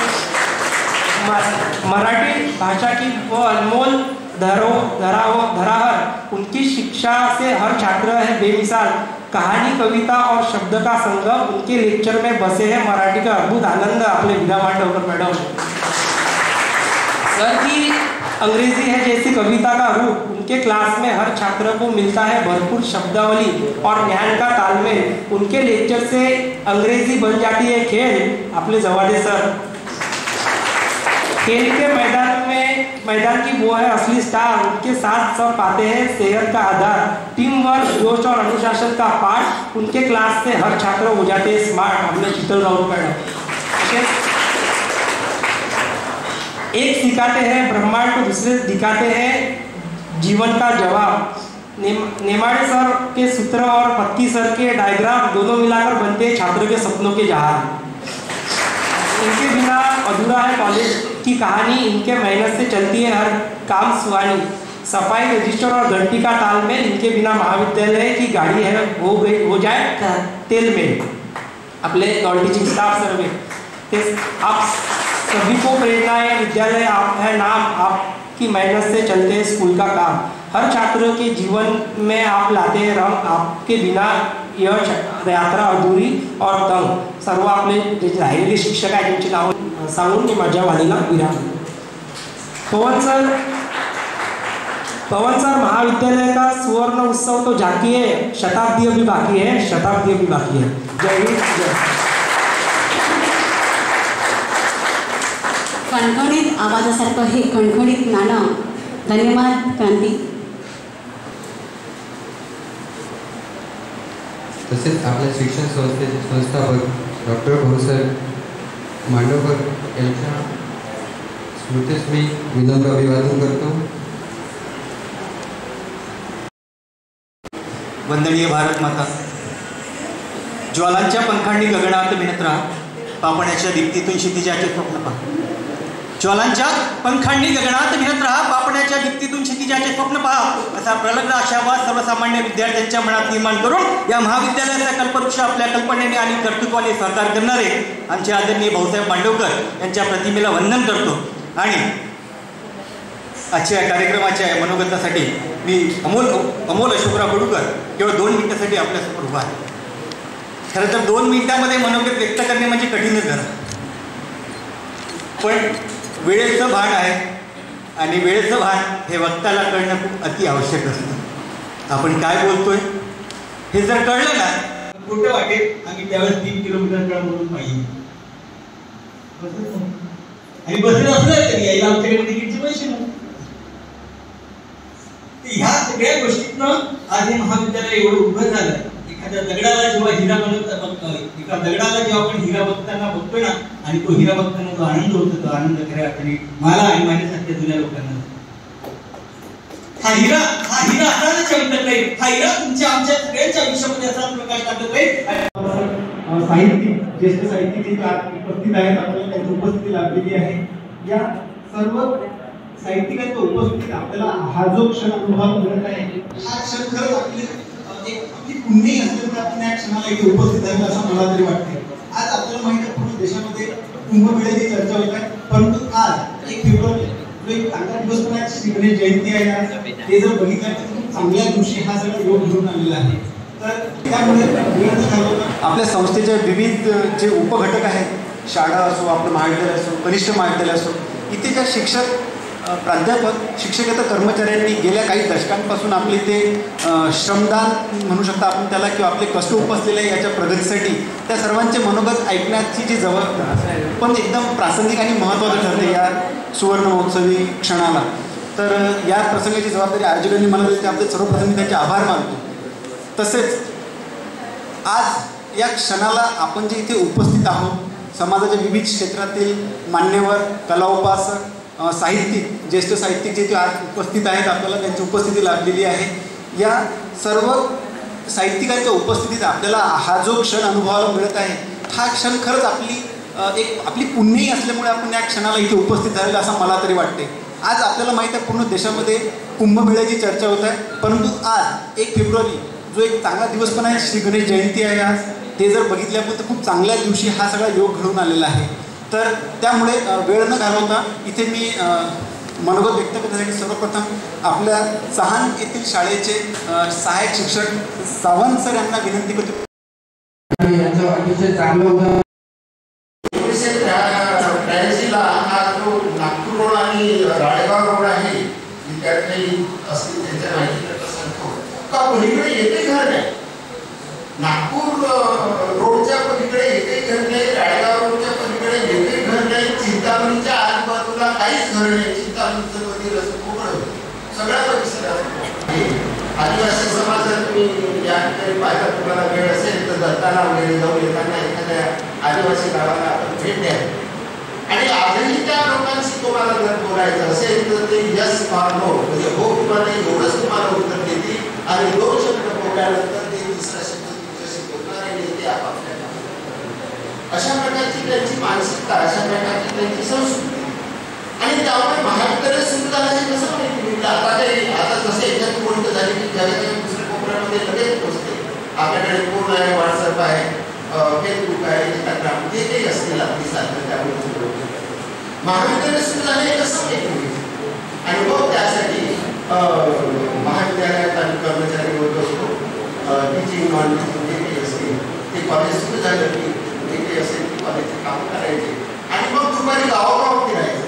मराठी भाषा की वो अनमोल धराहर. उनकी शिक्षा से हर छात्र है बेमिसाल. कहानी कविता और शब्द का संगम. उनके लेक्चर में बसे हैं मराठी का अद्भुत आनंद. अपने विद्या मांडवकर मैडम. सर की अंग्रेजी है जैसी कविता का रूप. उनके क्लास में हर छात्र को मिलता है भरपूर शब्दावली और ज्ञान का तालमेल. उनके लेक्चर से अंग्रेजी बन जाती है खेल. अपने जवादे सर. खेल के मैदान की वो है असली स्टार. उनके साथ सब पाते हैं सेहत का आधार. टीम वर्क, जोश और अनुशासन का पाठ. उनके क्लास से हर छात्र हो जाते हैं स्मार्ट. हमने शीतल राउत मैडम. एक सिखाते हैं ब्रह्मांड को, दूसरे दिखाते हैं जीवन का जवाब. नेमाड़े सर के सूत्र और पत्ती सर के डायग्राम दोनों मिलाकर बनते हैं छात्रों के सपनों के जहाज. इनके बिना अधूरा है कॉलेज की कहानी. इनके मेहनत से चलती है हर काम सुहानी. सफाई, रजिस्टर और घंटी का तालमेल. इनके बिना महाविद्यालय की गाड़ी है हो जाए तेल में. अपने नॉन टीचिंग स्टाफ सर में आप सभी को प्रेरणा है. विद्यालय आप है नाम. आपकी मेहनत से चलते हैं स्कूल का काम. हर छात्र के जीवन में आप लाते हैं रंग. आपके बिना यह यात्रा अधुरी और तंग. सर्व आपले जे राहिलेले शिक्षक आहेत त्यांची नावं सांगून मी माझ्या वाणीला विराम. पवन सर महाविद्यालय का सुवर्ण उत्सव तो झाकी है. शताब्दी अभी बाकी है. शताब्दी अभी बाकी है. जय हिंद. जय. कणखणीत आवाजासारखं हे कणखणीत नाणं. धन्यवाद क्रांती. तसेच आपल्या शिक्षण संस्थेचे संस्थापक डॉक्टर भाऊसाहेब मांडवकर यांच्या स्मृतीस मी विनम्र अभिवादन करतो. वंदनीय भारत माता. ज्वालांच्या पंखांनी गगनात मिनत राहा. पापण्याच्या दीप्तीतून क्षितिजाचे स्वप्न पहा. ज्वालांच्या पंखांनी गगनात मिनत राहा. पापण्याच्या दीप्तीतून क्षितिजाचे क्षितिजाचे स्वप्न पहा असा प्रलग्न आशावाद सर्वसामान्य विद्यार्थ्यांच्या मनात निर्माण करून या महाविद्यालयाचा कल्पवृक्ष आपल्या कल्पनेने आणि कर्तृत्वाने साकार करणारे आमचे आदरणीय भाऊसाहेब मांडवकर यांच्या प्रतिमेला वंदन करतो. आणि आजच्या कार्यक्रमाच्या मनोगतासाठी मी अमोल अशोकराव कडूकर केवळ 2 मिनिटांसाठी आपल्यासमोर उभा आहे. खरं तर 2 मिनिटांमध्ये मनोगत व्यक्त करणे म्हणजे कठीणच झालं, पण वेळेचं भान आहे आणि वेळेचं भान हे वक्ताला कळणं खूप अति आवश्यक असतं. आपण काय बोलतोय हे जर कळलं ना कुठं वाटेल आम्ही त्यावेळेस 3 किलोमीटर म्हणून पाहिजे आणि बसलं असलं तरी यायला आमच्याकडे तिकीटचे पैसे नव्हते. ह्या सगळ्या गोष्टीतनं आज हे महाविद्यालय एवढं उभं झालं. एखाद्या दगडाला जेव्हा हिरा बघतोय, एका दगडाला जेव्हा आपण हिरा बघताना बघतोय ना आणि तो हिरा बघताना जो आनंद होतो तो आनंद खऱ्या अर्थाने मला आणि माझ्यासारख्या जुन्या लोकांना हा हिरा असाच चमकत नाही. हा हिरा तुमच्या आमच्या सगळ्यांच्या आयुष्यामध्ये असा प्रकाश टाकत नाही. साहित्यिक ज्येष्ठ साहित्यिक जे उपस्थित आहेत आपल्याला त्यांची उपस्थिती लाभलेली आहे. या सर्व साहित्यिकांच्या उपस्थितीत आपल्याला हा जो क्षण अनुभव मिळत आहे हा क्षण खरंच आपली पुण्य असल्यामुळे आपण या क्षणाला इथे उपस्थित आहे असं मला तरी वाटते. आज आपल्याला माहिती आहे पूर्ण देशामध्ये कुंभमेळ्याची चर्चा होत आहे, परंतु आज 1 फेब्रुवारी जो एक चांगला दिवस पण आहे, श्री गणेश जयंती आहे आज. ते जर बघितलं तर खूप चांगल्या दिवशी हा सगळा योग घेऊन आलेला आहे. तर त्यामुळे आपल्या संस्थेच्या विविध जे उपघटक आहेत, शाळा असो, आपलं महाविद्यालय असो, कनिष्ठ महाविद्यालय असो, इथे ज्या शिक्षक प्राध्यापक शिक्षकेतर कर्मचाऱ्यांनी गेल्या काही दशकांपासून आपले ते श्रमदान म्हणू शकता आपण त्याला किंवा आपले कष्ट उपसलेले याच्या प्रगतीसाठी त्या सर्वांचे मनोगत ऐकण्याची जी जवळ पण एकदम प्रासंगिक आणि महत्त्वाचं ठरते या सुवर्ण महोत्सवी क्षणाला. तर या प्रसंगाची जबाबदारी आयोजकांनी मला दिली त्याबद्दल सर्वप्रथम मी त्यांचे आभार मानतो. तसेच आज या क्षणाला आपण जे इथे उपस्थित आहोत समाजाच्या विविध क्षेत्रातील मान्यवर, कला उपासक, साहित्यिक, ज्येष्ठ साहित्यिक जे आज उपस्थित आहेत आपल्याला त्यांची उपस्थिती लाभलेली आहे. या सर्व साहित्यिकांच्या उपस्थितीत आपल्याला हा जो क्षण अनुभवायला मिळत आहे हा क्षण खरंच आपली पुण्यही असल्यामुळे आपण या क्षणाला इथे उपस्थित झालेलं असं मला तरी वाटते. आज आपल्याला माहीत आहे पूर्ण देशामध्ये कुंभमेळ्याची चर्चा होत आहे, परंतु आज 1 फेब्रुवारी जो एक चांगला दिवस पण आहे, श्री गणेश जयंती आहे आज. ते जर बघितल्यामुळे तर खूप चांगल्या दिवशी हा सगळा योग घडून आलेला आहे. तर त्यामुळे वेळ न घालवता इथे मी मनोगत व्यक्त करण्यासाठी सर्वप्रथम आपल्या चहान येथील शाळेचे सहाय्यक शिक्षक सावंत सर यांना विनंती करतो. हा जो नागपूर रोड आणि राळेगाव रोड आहे विद्यार्थी असतील त्यांच्या माहितीकरता सांगतो का पलीकडे एकही घर नाही. नागपूर रोडच्या पलीकडे एकही घर नाही, राळेगाव रोडच्या पलीकडे एकही घर नाही, चिंतामणीच्या आजूबाजूला काहीच घर नाही. चिंतामणीचं मंदिर असं मोकळं सगळ्या परिसरात आदिवासी समाजात मी या ठिकाणी पाहिला तुम्हाला वेळ असेल तर दत्ताला वगैरे जाऊन येताना एखाद्या आदिवासी गावाला आपण भेट द्या आणि आजही त्या लोकांशी तुम्हाला जर बोलायचं असेल तर ते यस ऑर नो म्हणजे हो किंवा नाही एवढंच तुम्हाला उत्तर देतील आणि 2 शब्द बोलल्यानंतर ते 3रा शब्द तुमच्याशी बोलणार आणि ते आपापल्या अशा प्रकारची त्यांची मानसिकता, अशा प्रकारची त्यांची संस्कृती आणि त्यामुळे महाविद्यालय सुरू झाल्याचे कसं माहिती आता जसे एखादी गोष्ट झाली की जगाच्या दुसऱ्या कोपऱ्यामध्ये लगेच पोहोचते. आपल्याकडे फोन आहे, व्हॉट्सअप आहे, फेसबुक आहे, इंस्टाग्राम जे काही असतील आपली साधनं त्यामुळे महाविद्यालय सुरू झाले कसं माहिती आणि मग त्यासाठी महाविद्यालयात आम्ही कर्मचारी होत असतो. टीचिंग नॉन टीचिंग जे काही असते ते कॉलेज सुरू झालं की जे काही असेल ते कॉलेजचे काम करायचे आणि मग दुपारी गावोगाव फिरायचं.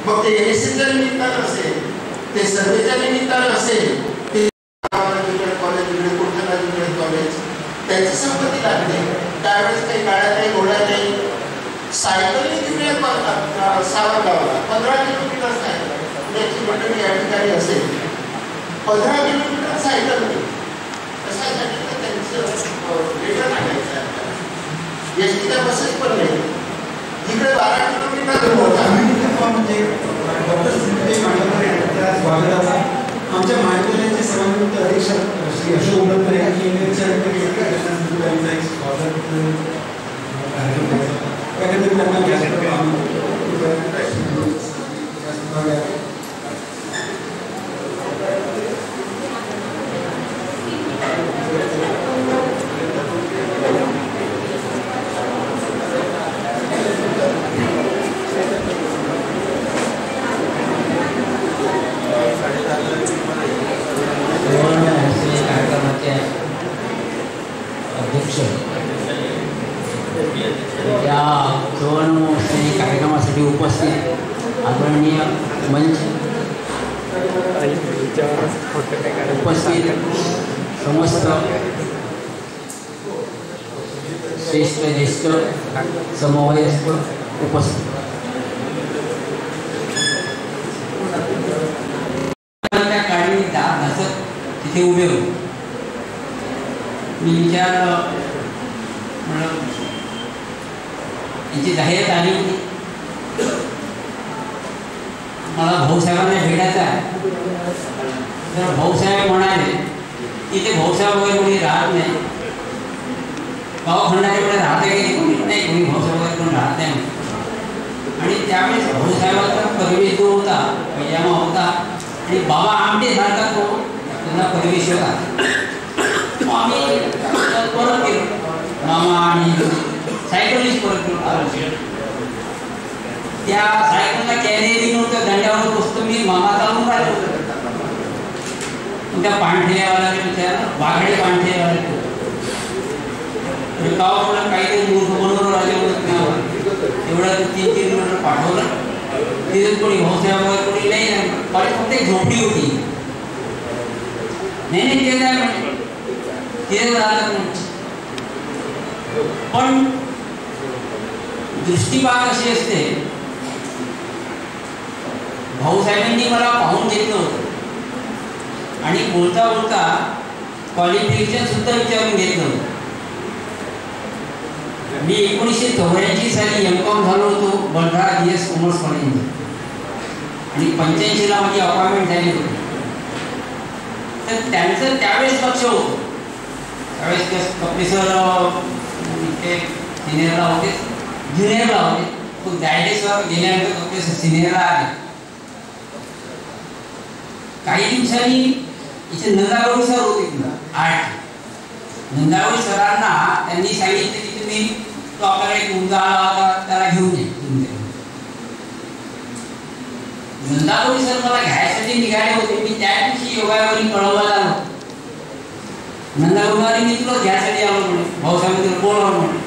मग ते एनएससीच्या निमित्तानं असेल, ते सर्वेच्या निमित्तानं असेल, ते कॉलेज वेगळे कोणत्या वेगळे कॉलेज त्यांची संपत्ती लागली. त्यावेळेस काही गाड्या नाही, घोड्या नाही, सायकलने तिकडे सावरगावला 15 किलोमीटर सायकल पुण्याची मंडळी या ठिकाणी असेल 15 किलोमीटर सायकलने कशासाठी तर त्यांचं रिटर्न आणायचं एसटीच्या बसेस पण नाही. तिकडे 12 किलोमीटर म्हणजे आमच्या महाविद्यालयाचे सर्वांत अधीक्षक श्री अशोक उमरकर यांनी उपस्थित समस्त श्रेष्ठ ज्येष्ठ समवयस्क उपस्थित त्या काळी नसत तिथे उभे होते. मी विचारलं, म्हणलं यांची जाहिरात आली होती, मला भाऊसाहेबांना भेटायचं आहे. तर भाऊसाहेब म्हणाले इथे भाऊसाहेब वगैरे कोणी राहत नाही, गावखंडाकडे राहते की कोणी नाही, कोणी भाऊसाहेब वगैरे कोणी राहत नाही. आणि त्यावेळेस भाऊसाहेबांचा परिवेश जो होता, पैजामा होता आणि बाबा आमटे सारखा तो त्यांना परिवेश होता. आम्ही परत गेलो, मामा आणि सायकलीच परत गेलो. त्या सायकलला कॅनेरी नव्हतं, दंड्यावर बसतो मी, मामा चालून राहिलो. त्या पांढऱ्यावाला विचारलं, वाघडे पांढऱ्यावाला गावाकडं काहीतरी मूर्ख बनवून राहिले एवढं 3 किलोमीटर पाठवलं. तिथे कोणी भाऊसाहेब वगैरे कोणी नाही, फक्त एक झोपडी होती. नाही ते काय म्हणे तिथे राहत नाही. पण दृष्टिबाग अशी असते, भाऊसाहेबांनी मला पाहून घेतलं होतं आणि बोलता बोलता क्वालिफिकेशन सुद्धा विचारून घेतलं होतं. मी 1984 साली M.Com झालो होतो बंधारा DS कॉमर्स कॉलेजमध्ये आणि 85ला माझी अपॉइंटमेंट झाली होती. तर त्यांचं त्यावेळेस लक्ष होतं. त्यावेळेस कपडे सर इथे सिनियरला होते, ज्युनियरला होते. तो गायडे सर गेल्यानंतर कपडे सर सिनियरला आले. काही दिवसांनी इथे नंदागौरी सर होते आर्ट. नंदागौरी सरांना त्यांनी सांगितलं की तुम्ही तो आपल्याला एक मुलगा आला होता त्याला घेऊन ये. नंदागौरी सर मला घ्यायसाठी निघाले होते. मी त्या दिवशी योगायोगाने कळवायला आलो. नंदागौरी मी तुला घ्यायसाठी आलो म्हणे, भाऊसाहेब तुला बोलवलं म्हणे.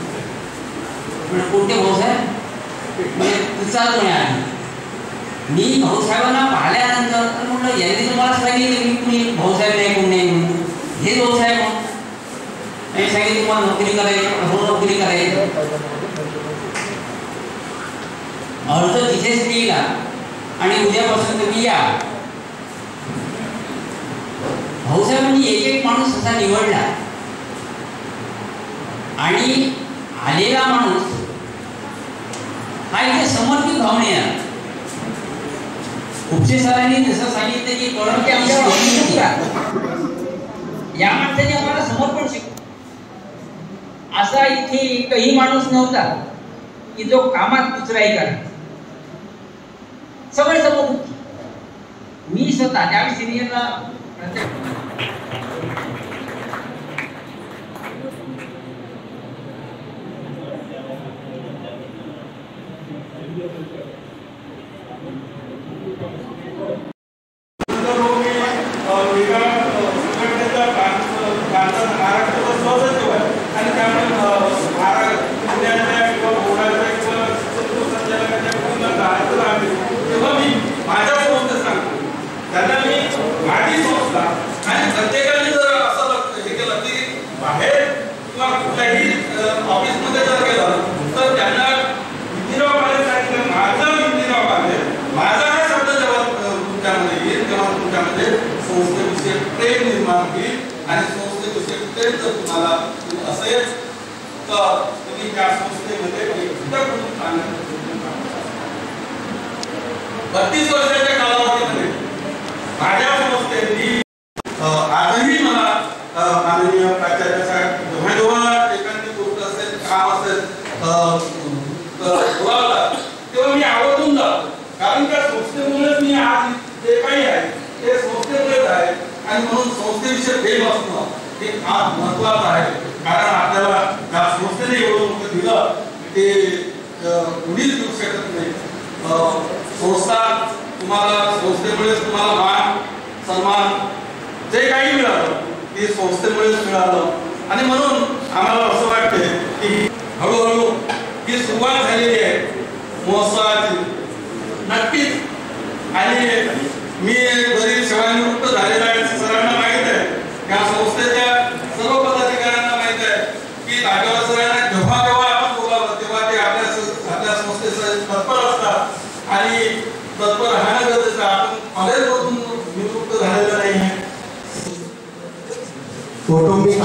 कोणते भाऊसाहेब म्हणजे तू चाल म्हणे. आधी मी भाऊसाहेबांना पाहिल्यानंतर म्हटलं यांनी तुम्हाला सांगितलं मी कुणी भाऊसाहेब नाही कोण नाही म्हणून, हे भाऊसाहेब मी सांगितलं तुम्हाला नोकरी करायची, हो नोकरी करायची. अर्ज तिथेच लिहिला आणि उद्यापासून तुम्ही या. भाऊसाहेबांनी एक माणूस असा निवडला आणि आलेला माणूस हा इथे समर्पित भावनेला. उपसे सरांनी जसं सांगितलं की कळम की आमच्या या माणसाने आम्हाला समर्पण शिकवलं. असा इथे एकही माणूस नव्हता की जो कामात कुचराई करायचा. सगळे समोर मी स्वतः त्यावेळी सिनियरला नक्कीच. आणि मी जरी सेवानिवृत्त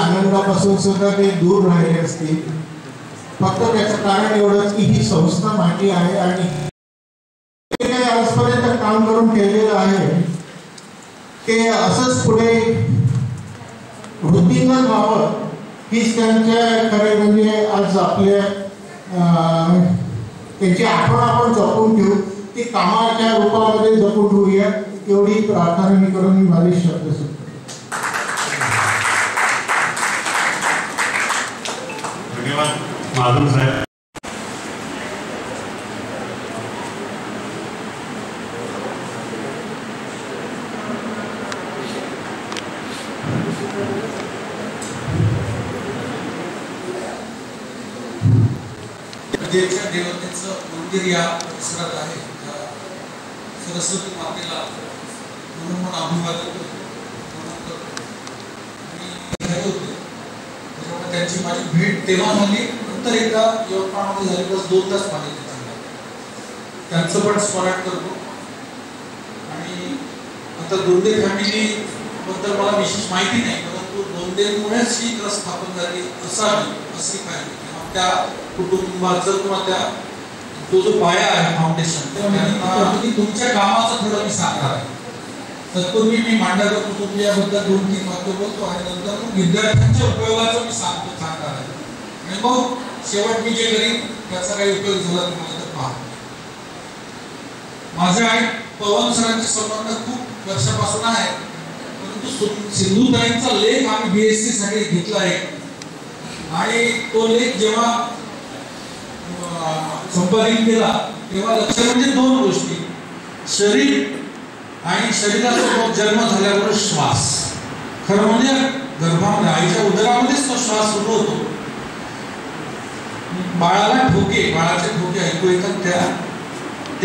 आनंदापासून सुद्धा ते दूर राहिले असतील. फक्त त्याचं कारण एवढंच की ही संस्था माझी आहे आणि आजपर्यंत काम करून ठेवलेलं आहे ते असंच पुढे वृत्तीनं व्हावं हीच त्यांच्या खरे म्हणजे आज आपल्या त्यांची आठवण आपण जपून ठेवू, ती कामाच्या रूपामध्ये जपून ठेवूया एवढी प्रार्थना मी करून मी माझे शब्द सुरू. धन्यवाद माधुर साहेब. देवच्या देवतेचं मंदिर या परिसरात आहे. सरस्वती मातेला म्हणून अभिवादन करतो. त्याच्यामुळे त्यांची माझी भेट तेव्हा झाली, नंतर एकदा यवतमाळमध्ये झाली, बस 2 तास माझे त्यांचं पण स्मरण करतो. आणि आता दोंदे फॅमिली बद्दल मला विशेष माहिती नाही, परंतु दोंदेमुळेच ही ट्रस्ट स्थापन झाली असावी अशी काय त्या कुटुंबाचं किंवा त्या तो जो पाया आहे फाउंडेशन तुमच्या कामाचं थोडं मी सांगणार आहे. तत्पूर्वी मी मांडकर कुटुंबियाबद्दल 2-3 वाक्य बोलतो आणि नंतर मग विद्यार्थ्यांच्या उपयोगाचं मी सांगणार आहे आणि मग शेवट मी जे करीन त्याचा काही उपयोग झाला तुम्हाला तर पहा. माझे आहे पवन सरांचे संबंध खूप वर्षापासून आहे, परंतु सिंधुताईंचा लेख आम्ही BSc साठी घेतला आहे आणि तो लेख जेव्हा संपादित केला तेव्हा लक्षात म्हणजे 2 गोष्टी, शरीर आणि शरीराचा जन्म झाल्यावर श्वास. खरं म्हणजे गर्भामध्ये आईच्या उदरामध्येच तो श्वास सुरू होतो. बाळाला ठोके, बाळाचे ठोके ऐकू येतात त्या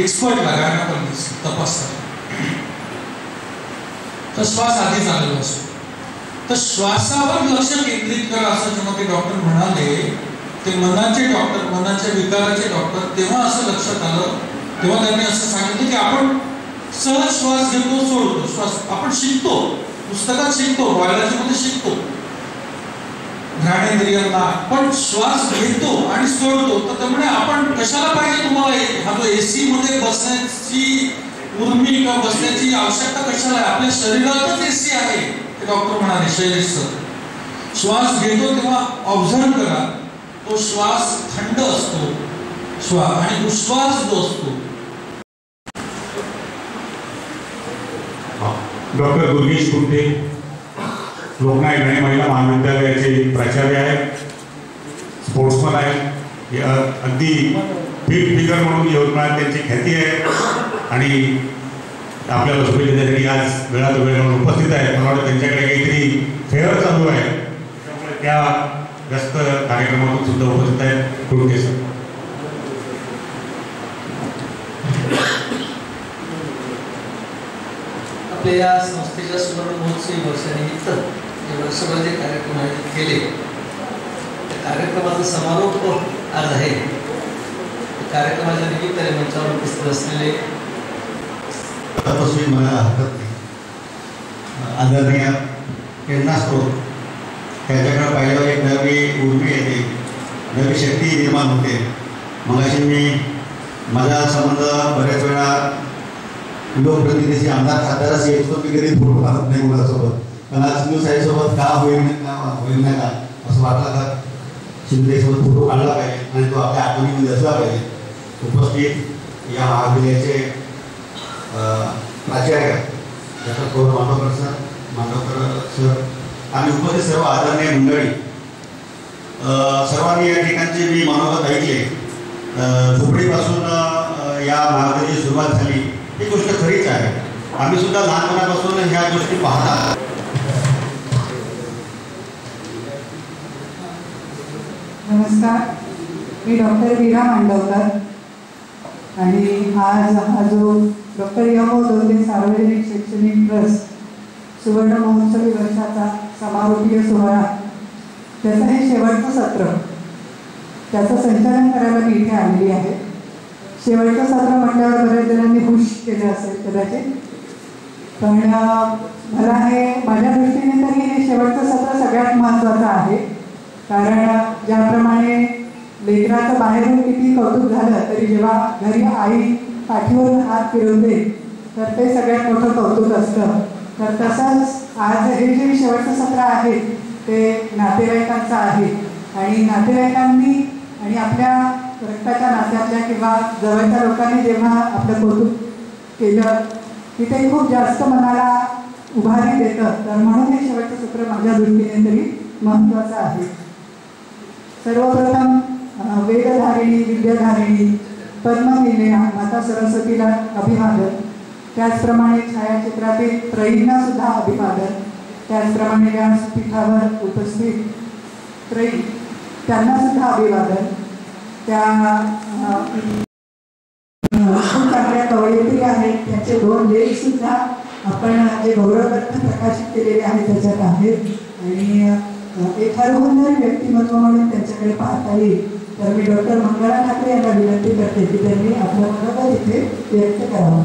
एक्सपर्टला गायनाकोलॉजिस्ट तपासतात. तर श्वास आधी चाललेला असतो. तर श्वासावर लक्ष केंद्रित करा असं जेव्हा ते डॉक्टर म्हणाले, ते मनाचे डॉक्टर, मनाच्या विकाराचे डॉक्टर, तेव्हा असं लक्षात आलं, तेव्हा त्यांनी असं सांगितलं की आपण सहज श्वास घेतो सोडतो. श्वास आपण शिकतो, पुस्तकात शिकतो, बायोलॉजीमध्ये शिकतो घ्राणेंद्रियांना, पण श्वास घेतो आणि सोडतो. तर त्यामुळे आपण कशाला पाहिजे तुम्हाला हा जो AC मध्ये बसण्याची उर्मी किंवा बसण्याची आवश्यकता कशाला आहे? आपल्या शरीरातच AC आहे ते डॉक्टर म्हणाले. शरीरचं श्वास घेतो तेव्हा ऑब्झर्व करा, तो श्वास थंड असतो आणि उश्वास जो असतो. डॉक्टर दुर्गेश कुंटे लोकनायक आणि महिला महाविद्यालयाचे प्राचार्य आहेत, स्पोर्ट्समन आहेत, अगदी फिट फिगर म्हणून यवतमाळात त्यांची ख्याती आहे आणि आपल्याला शुभेच्छा देण्यासाठी आज वेळात वेळ म्हणून उपस्थित आहेत. मला वाटतं त्यांच्याकडे काहीतरी फेअर चालू आहे, त्यामुळे त्या व्यस्त कार्यक्रमातून सुद्धा उपस्थित आहेत. कुंटे सर. आपल्या या संस्थेच्या सुवर्ण महोत्सवी वर्षानिमित्त जे वर्षभर जे कार्यक्रम आयोजित केले त्या कार्यक्रमाचा समारोप आज आहे. कार्यक्रमाच्या निमित्ताने मंचावर उपस्थित असलेले मला हरकत नाही, आदरणीय प्रेरणा स्रोत, त्याच्याकडे पाहिल्यावर एक नवी उर्मी येते, नवी शक्ती निर्माण होते. मगाशी मी माझा संबंध बऱ्याच वेळा लोकप्रतिनिधीशी, आमदार खासदाराशी येतो, मी कधी फोटो काढत नाही मुलासोबत, कारण आज शिंदेसाहेबसोबत का होईल नाही का असं वाटलं का शिंदेसोबत फोटो काढला पाहिजे आणि तो आपल्या आठवणीमध्ये असला पाहिजे. उपस्थित या महाविद्यालयाचे प्राचार्य डॉक्टर गौरव मांडवकर सर आणि उपस्थित सर्व आदरणीय मंडळी, सर्वांनी या ठिकाणचे मी मनोगत ऐकले. झोपडीपासून या महाविद्यालयाची सुरुवात झाली ही गोष्ट खरीच आहे. आम्ही सुद्धा लहानपणापासून ह्या गोष्टी पाहतात. नमस्कार, मी डॉक्टर वीरा मांडवकर आणि आज हा जो डॉक्टर य.मो. दोंदे सार्वजनिक शैक्षणिक ट्रस्ट सुवर्ण महोत्सवी वर्षाचा समारोपीय सोहळा, त्याचं हे शेवटचं सत्र, त्याचं संचालन करायला मी इथे आलेली आहे. शेवटचं सत्र म्हटल्यावर बऱ्याच जणांनी खुश केलं असेल कदाचित, पण मला हे माझ्या दृष्टीने तरी हे शेवटचं सत्र सगळ्यात महत्त्वाचं आहे. कारण ज्याप्रमाणे लेकराचं बाहेरून किती कौतुक झालं तरी जेव्हा घरी आई पाठीवरून हात फिरवते तर ते सगळ्यात मोठं कौतुक असतं. तर तसंच आज हे जे शेवटचं सत्र आहे ते नातेवाईकांचं आहे आणि नातेवाईकांनी आणि आपल्या रक्ताच्या नात्यातल्या किंवा जवळच्या लोकांनी जेव्हा आपलं कौतुक केलं की ते खूप जास्त मनाला उभारी देतं. तर म्हणून हे शेवटचं सत्र माझ्या दृष्टीने तरी महत्त्वाचं आहे. सर्वप्रथम वेदधारिणी विद्याधारिणी पद्मविनया माता सरस्वतीला अभिवादन. त्याचप्रमाणे छायाचित्रातील त्रयींना सुद्धा अभिवादन. त्याचप्रमाणे व्यासपीठावर उपस्थित त्रयी त्यांना सुद्धा अभिवादन. त्या खूप चांगल्या कवयित्री आहेत. त्याचे 2 लेख सुद्धा आपण जे गौरवरत्न प्रकाशित केलेले आहेत त्याच्यात आहेत आणि एक हरहुन्नरी व्यक्तिमत्व म्हणून त्यांच्याकडे पाहता येईल. तर मी डॉक्टर मंगला ठाकरे यांना विनंती करते की त्यांनी आपलं मनोगत इथे व्यक्त करावं.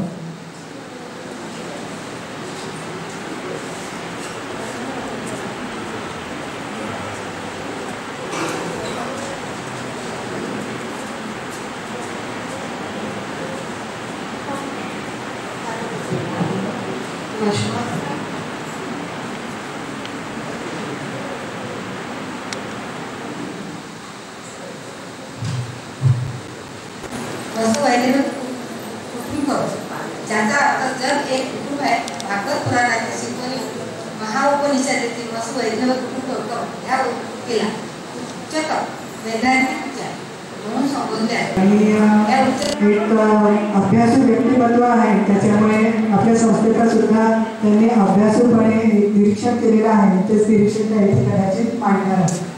ज्याचा अर्थ जर एक कुटुंब आहे भागवत पुराणाच्या शिकवणी महाउपनिषदेतील वसु वैद्यवत कुटुंब ह्या केला उच्चतम वैज्ञानिक विचार म्हणून संबोधले आहे. एक अभ्यासू व्यक्तिमत्व आहे त्याच्यामुळे आपल्या संस्थेचा सुद्धा त्यांनी अभ्यासूपणे निरीक्षण केलेलं आहे. तेच निरीक्षण त्या इथे कदाचित मांडणार आहे.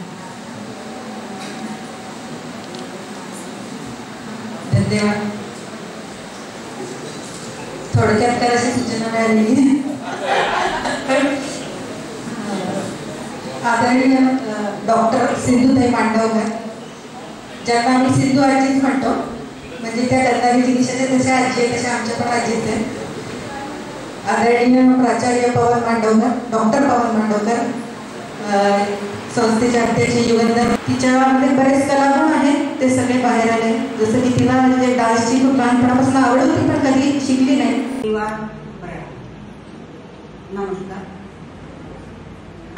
धन्यवाद. थोडक्यात करायची सूचना मिळाली. आदरणीय डॉक्टर सिंधुताई मांडवकर ज्यांना आम्ही सिंधू आजीच म्हणतो, म्हणजे त्या दत्ताजी दिशेच्या जशा आजी आहे तशा आमच्या पण आजीच आहे. आदरणीय प्राचार्य पवन मांडवकर, डॉक्टर पवन मांडवकर संस्थेच्या अध्यक्ष युगंधर. तिच्यामध्ये बरेच कलागुण आहेत ते सगळे बाहेर आले. जसं की तिला म्हणजे डान्सची खूप लहानपणापासून आवड होती पण कधी शिकली नाही. नमस्कार.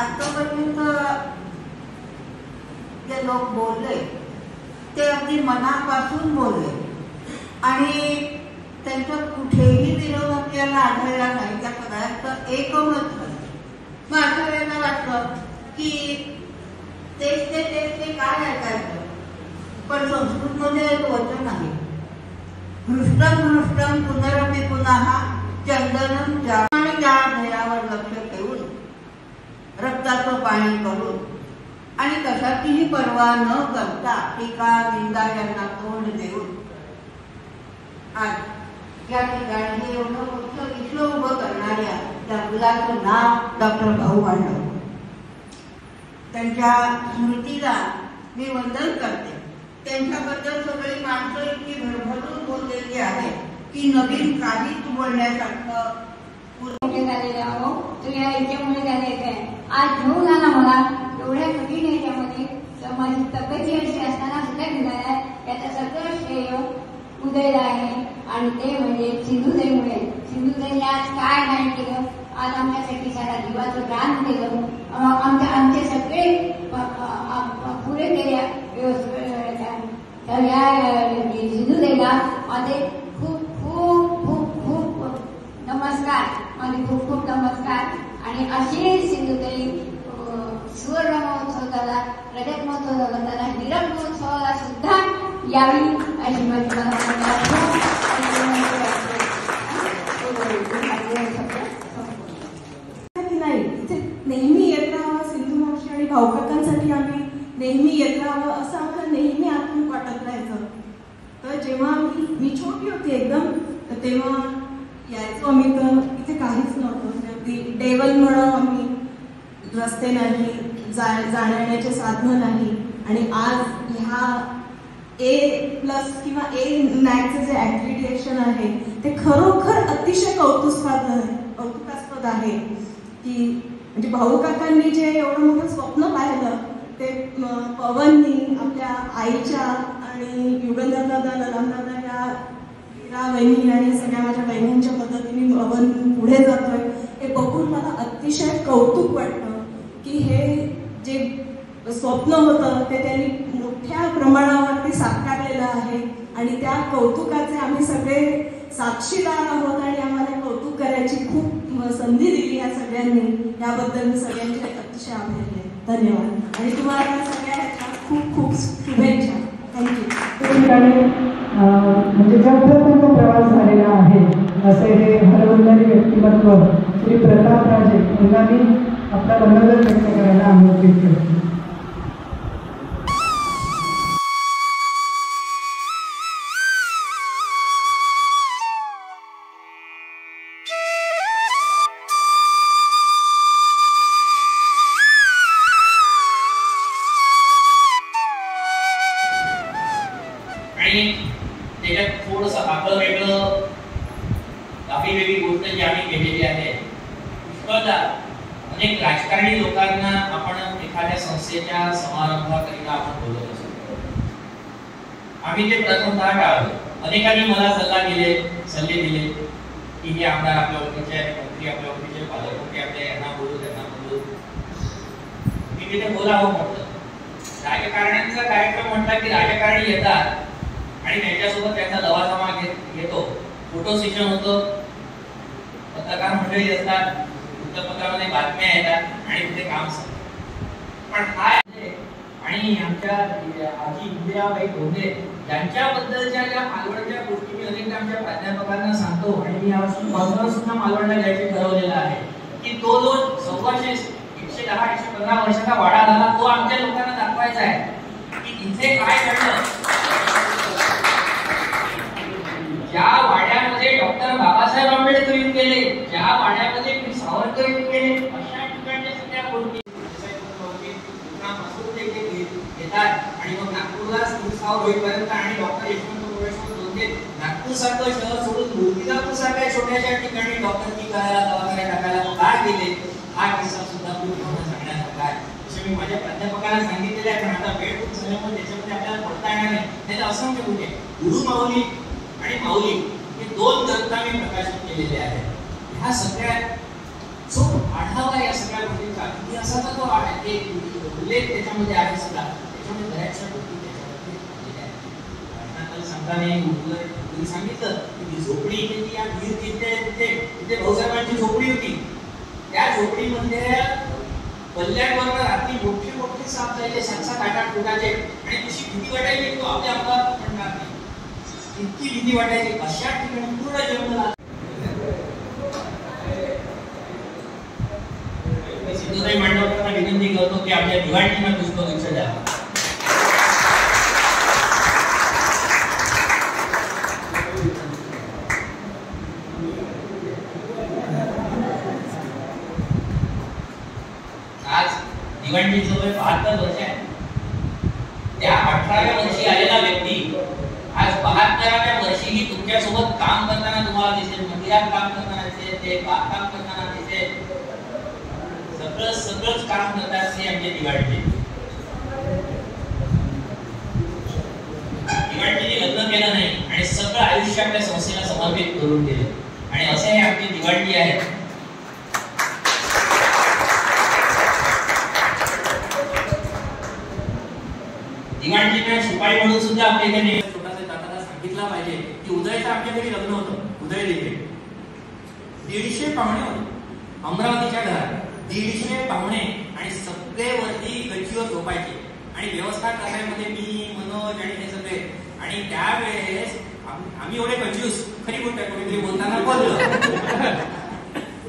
आतापर्यंत जे लोक बोलले ते अगदी मनापासून बोलले आणि त्यांचा कुठेही विरोध आपल्याला आढळला नाही. त्या सगळ्यांचं एकमत झालं. मग अशा वेळेला वाटलं की तेच ते काय ऐकायचं. पण संस्कृतमध्ये एक वचन आहे, हृष्टम पुनरपि पुन्हा चंदनम आणि त्या ध्येयावर लक्ष ठेवून रक्ताचं पाणी करून आणि कशाचीही पर्वा न करता टीका निंदा यांना तोंड देऊन आज या ठिकाणी हे एवढं मोठं विश्व उभं करणाऱ्या त्या मुलाचं नाव डॉक्टर भाऊ मांडव. त्यांच्या स्मृतीला मी वंदन करते. त्यांच्याबद्दल सगळी माणसं इतकी भरभरून बोललेली आहे की नवीन काहीच बोलण्यासारखं झालेले आहो. तर या याच्यामुळे झाले आज घेऊन आला मला एवढ्या कठीण याच्यामध्ये तर माझी तब्येती अशी असताना सुद्धा निघाला. याचं सगळं श्रेय उदयला आहे आणि ते म्हणजे सिंधुताईमुळे. सिंधुताईने आज काय नाही केलं, आज आमच्यासाठी सारा जीवाचं दान केलं. आमचे सगळे पुरे केल्या तर या सिंधुताईला माझे खूप खूप खूप खूप नमस्कार. माझे खूप खूप नमस्कार. आणि अशी सिंधुताई सुवर्ण महोत्सव झाला, रजत महोत्सव झाला, त्याला हिरक महोत्सवाला सुद्धा यावी अशी माझी नाही. इथे नेहमी येत राहावं सिंधू मावशी आणि भाऊकाकांसाठी आम्ही नेहमी येत राहावं असं आम्हाला नेहमी आतून वाटत राहायचं. तर जेव्हा मी छोटी होती एकदम तर तेव्हा यायचो आम्ही. तर इथे काहीच नव्हतं. अगदी डेवल म्हणून आम्ही रस्ते नाही, जाण्याचे साधनं नाही. आणि आज ह्या A+ किंवा A-नॅकचं जे ऍक्रिडिएशन आहे ते खरोखर अतिशय कौतुकास्पद आहे की म्हणजे भाऊ काकांनी जे एवढं मोठं स्वप्न पाहिलं ते पवननी आपल्या आईच्या आणि युगंधरदादा ललमदादा या मीरा वहिनी आणि सगळ्या माझ्या बहिणींच्या मदतीने पवन पुढे जातोय हे बघून मला अतिशय कौतुक वाटतं की हे जे स्वप्न होतं ते त्यांनी मोठ्या प्रमाणावरती साकारलेलं आहे आणि त्या कौतुकाचे आम्ही सगळे साक्षीदार आहोत आणि आम्हाला कौतुक करायची खूप संधी दिली या सगळ्यांनी. याबद्दल मी सगळ्यांचे अतिशय आभारी आहे. धन्यवाद आणि तुम्हाला सगळ्यांना खूप खूप शुभेच्छा. थँक्यू. म्हणजे जगभराचा प्रवास झालेला आहे असे हे हरवणारे व्यक्तिमत्व श्री प्रताप राजे यांना मी आपला मनोगत व्यक्त करायला आमंत्रित करते. आणि त्याच्यात थोडंसं आपलं वेगळं आपली वेगळी गोष्ट जी आम्ही केलेली आहे. पुष्कळदा अनेक राजकारणी लोकांना आपण एखाद्या संस्थेच्या समारंभाकरिता आपण बोलत असतो. आम्ही ते प्रथमतः टाळतो. अनेकांनी मला सल्ले दिले की हे आमदार आपल्या ओळखीचे आहेत, मंत्री आपल्या ओळखीचे, पालकमंत्री आपल्या यांना बोलू त्यांना बोलू. मी तिथे बोलावं म्हटलं. राजकारण्यांचा कार्यक्रम म्हटला की राजकारणी येतात आणि त्यांच्यासोबत त्यांचा लवाजमा घेतो. फोटो सेशन होतं, पत्रकार मंडळी असतात, वृत्तपत्रामध्ये बातम्या येतात आणि तिथे काम संपतं. पण हा आणि आमच्या आजी इंदिराबाई धोंडे यांच्याबद्दलच्या ज्या मालवणच्या गोष्टी मी अनेकदा आमच्या प्राध्यापकांना सांगतो आणि मी यावर्षी कॉन्फरन्स सुद्धा मालवणला घ्यायचे ठरवलेला आहे की तो जो 110-115 वर्षाचा वाडा झाला तो आमच्या लोकांना दाखवायचा आहे की इथे काय घडलं. ज्या वाड्यामध्ये डॉक्टर बाबासाहेब आंबेडकर येऊन गेले, ज्या वाड्यामध्ये सावरकर येऊन गेले, अशा ठिकाणच्या सगळ्या गोष्टी येतात आणि मग नागपूरला स्थावर होईपर्यंत आणि डॉक्टर यशवंत दोंडे नागपूर सारखं शहर सोडून मूर्तिजापूर सारख्या छोट्याशा ठिकाणी डॉक्टरची करायला दवाखान्यात टाकायला काय गेले हा किस्सा सुद्धा पूर्ण सांगण्यासारखा आहे. जसे मी माझ्या प्राध्यापकांना सांगितलेलं आहे, पण आता वेळ खूप झाल्यामुळे त्याच्यामध्ये आपल्याला पडता येणार नाही. तर असंख्य कुठे गुरु माऊली आणि माऊली हे दोन ग्रंथ मी प्रकाशित केलेले आहेत. ह्या सगळ्या जो आढावा या सगळ्या गोष्टींचा इतिहासाचा जो आहे उल्लेख त्याच्यामध्ये आहे सुद्धा. त्याच्यामध्ये बऱ्याचशा गोष्टी त्याच्यामध्ये दिलेल्या आहेत. सांगताना सांगितलं की ती झोपडी इथे ती या तिथे भाऊसाहेबांची झोपडी होती. त्या झोपडीमध्ये पल्ल्यावर रात्री मोठी मोठी साप जायचे, 7-8 फुटाचे आणि तशी भीती वाटायची तो आपल्या अंगात पडणार नाही, इतकी भीती वाटायची. अशा ठिकाणी पूर्ण जंगल सिद्धोदय मांडवकरांना विनंती करतो की आपल्या दिवाळीला पुष्पगुच्छ द्यावा. आज दिवाळीचं वय 72 वर्ष आहे. त्या 18व्या वर्षी आलेला व्यक्ती आज 72व्या वर्षीही तुमच्यासोबत काम करताना तुम्हाला दिसेल, मंदिरात काम करताना दिसेल, ते काम करताना दिसेल, सगळंच काम करतात. हे आमचे दिवाळीचे लग्न केलं नाही आणि सगळं आयुष्य आपल्या संस्थेला समर्पित करून गेले आणि असे हे आमची दिवाळी आहे. दिवाळीच्या सुपारी म्हणून सुद्धा आपल्या इथे छोटासा दादाला सांगितला पाहिजे की उदयचं आमच्या घरी लग्न होतं. उदय देखील 150 पाहुणे होते अमरावतीच्या घरात. 150 पाहुणे आणि सगळे वरती गच्चीवर झोपायचे आणि व्यवस्था करायमध्ये मी मनोज आणि हे सगळे. आणि त्यावेळेस आम्ही एवढे कंजूस, खरी गोष्ट आहे, कोणीतरी बोलताना बोललं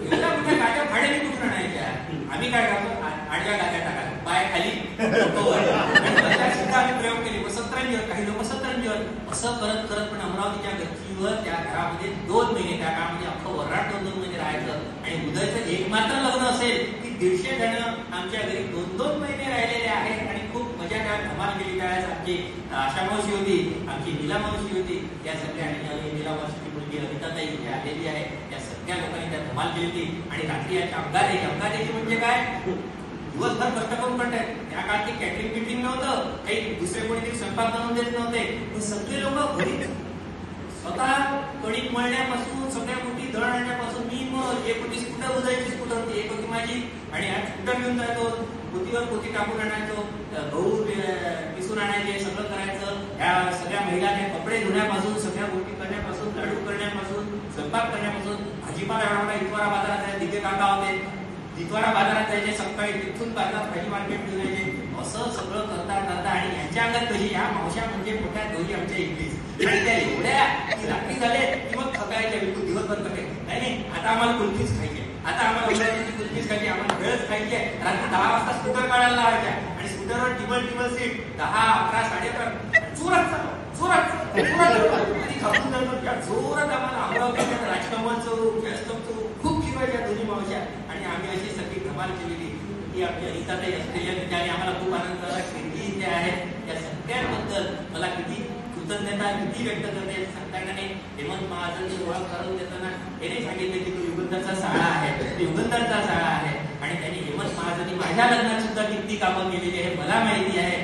एवढ्या मोठ्या गाड्या भाड्याने कुठून आणायच्या. आम्ही काय करतो, 8 गाड्या टाकायला पाय खाली आम्ही प्रयोग केले. 17 काही लोक 17 असं करत करत पण अमरावतीच्या गच्चीवर त्या घरामध्ये 2 महिने, त्या काळामध्ये अख्खं वराड 2 महिने राहायचं. आणि उदयचं एकमात्र लग्न असेल की 150 जण आमच्या घरी 2 महिने राहिलेले आहेत आणि खूप मजा त्या धमाल केली. त्यावेळेस आमची आशा मावशी होती, आमची नीला मावशी होती, या सगळ्या आणि नीला मावशीची मुलगी ललिताताई इथे आलेली आहे. त्या सगळ्या लोकांनी त्या धमाल केली होती. आणि रात्री याच्या अंगारेची म्हणजे काय, दिवसभर कष्ट करून करतायत. त्या काळात कॅटरिंग बिटरिंग नव्हतं, काही दुसरे कोणीतरी स्वयंपाक बनवून देत नव्हते. पण सगळे लोक घरी स्वतः कणिक मळण्यापासून सगळ्या गोष्टी दळण आणण्यापासून मी मग एक होती स्कूटर उजायची, स्कूटर होती एक होती माझी, आणि आज स्कूटर घेऊन जायचो, पोतीवर पोती टाकून आणायचो, गहू पिसून आणायचे, सगळं करायचं. या सगळ्या महिलांनी कपडे धुण्यापासून सगळ्या गोष्टी करण्यापासून, लाडू करण्यापासून, स्वयंपाक करण्यापासून, भाजीपाला एवढा इतवारा बाजारात जायचे, तिथे काका होते, इतवारा बाजारात जायचे सकाळी, तिथून बाजारात भाजी मार्केट घेऊन यायचे. असं सगळं करता करता आणि यांच्या अंगात कशी या मावश्या म्हणजे मोठ्या दोन्ही आमच्या इंग्लिश, आणि त्या एवढ्या रात्री झाले की मग थकायच्या बिलकुल दिवसभर करते. नाही आता आम्हाला कुल्फीच खायची, आता आम्हाला कुल्फीच खायची, आम्हाला वेळच खायची. रात्री 10 वाजता स्कूटर काढायला लावायच्या आणि स्कूटरवर टिबल सीट 10, 11, 11:30 जोरात जोरात खाऊन जातो. जोरात आम्हाला अमरावती राजकमलचं व्यस्तमचं खूप फिरवायच्या दोन्ही मावश्या. आणि आम्ही अशी सगळी धमाल केलेली की आपल्या हितातही असलेल्या ठिकाणी आम्हाला खूप आनंद झाला. शेती इथे आहेत त्या सगळ्यांबद्दल मला किती कृतज्ञता किती व्यक्त करते सांगता येणार नाही. हेमंत महाजनची ओळख करून देताना त्याने सांगितले की तो युगंधरचा शाळा आहे, युगंधरचा शाळा आहे, आणि त्यांनी हेमंत महाजनी माझ्या लग्नात सुद्धा किती कामं केलेली आहे मला माहिती आहे.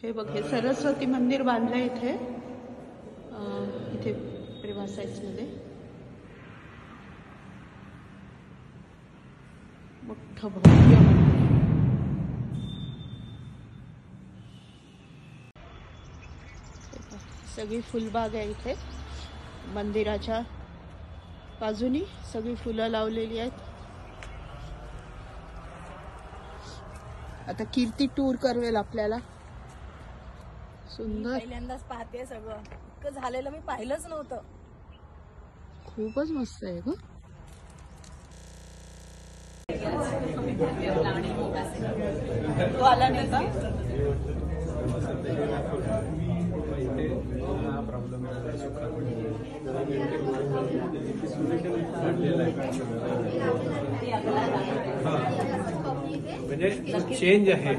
हे बघ, हे सरस्वती मंदिर बांधलंय इथे इथे प्रेमा साइट्स मध्ये. मोठं भव्य सगळी फुलबाग आहे इथे. मंदिराच्या बाजूनी सगळी फुलं लावलेली आहेत. आता कीर्ती टूर करवेल आपल्याला. सुंदर, पहिल्यांदाच पाहते सगळं. इतकं झालेलं मी पाहिलंच नव्हतं. खूपच मस्त आहे ग. तो आला नाही का? म्हणजे चेंज आहे.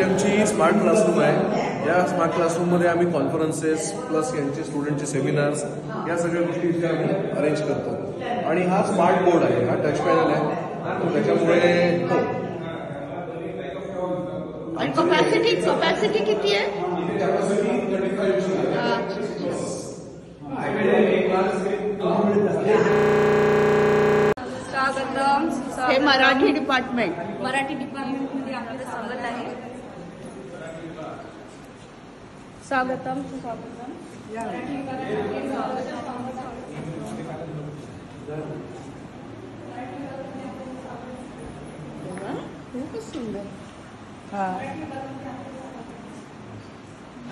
आमची स्मार्ट क्लासरूम आहे. या स्मार्ट क्लासरूममध्ये आम्ही कॉन्फरन्सेस प्लस यांचे स्टुडंटचे सेमिनार्स या सगळ्या गोष्टी इथे आम्ही अरेंज करतो. आणि हा स्मार्ट बोर्ड आहे, हा टच पॅनल आहे, त्याच्यामुळे हो. आणि कपॅसिटी किती आहे? स्वागतम. हे मराठी डिपार्टमेंट. मराठी डिपार्टमेंटमध्ये आपलं स्वागत आहे. स्वागतम स्वागतम. खूपच सुंदर. हा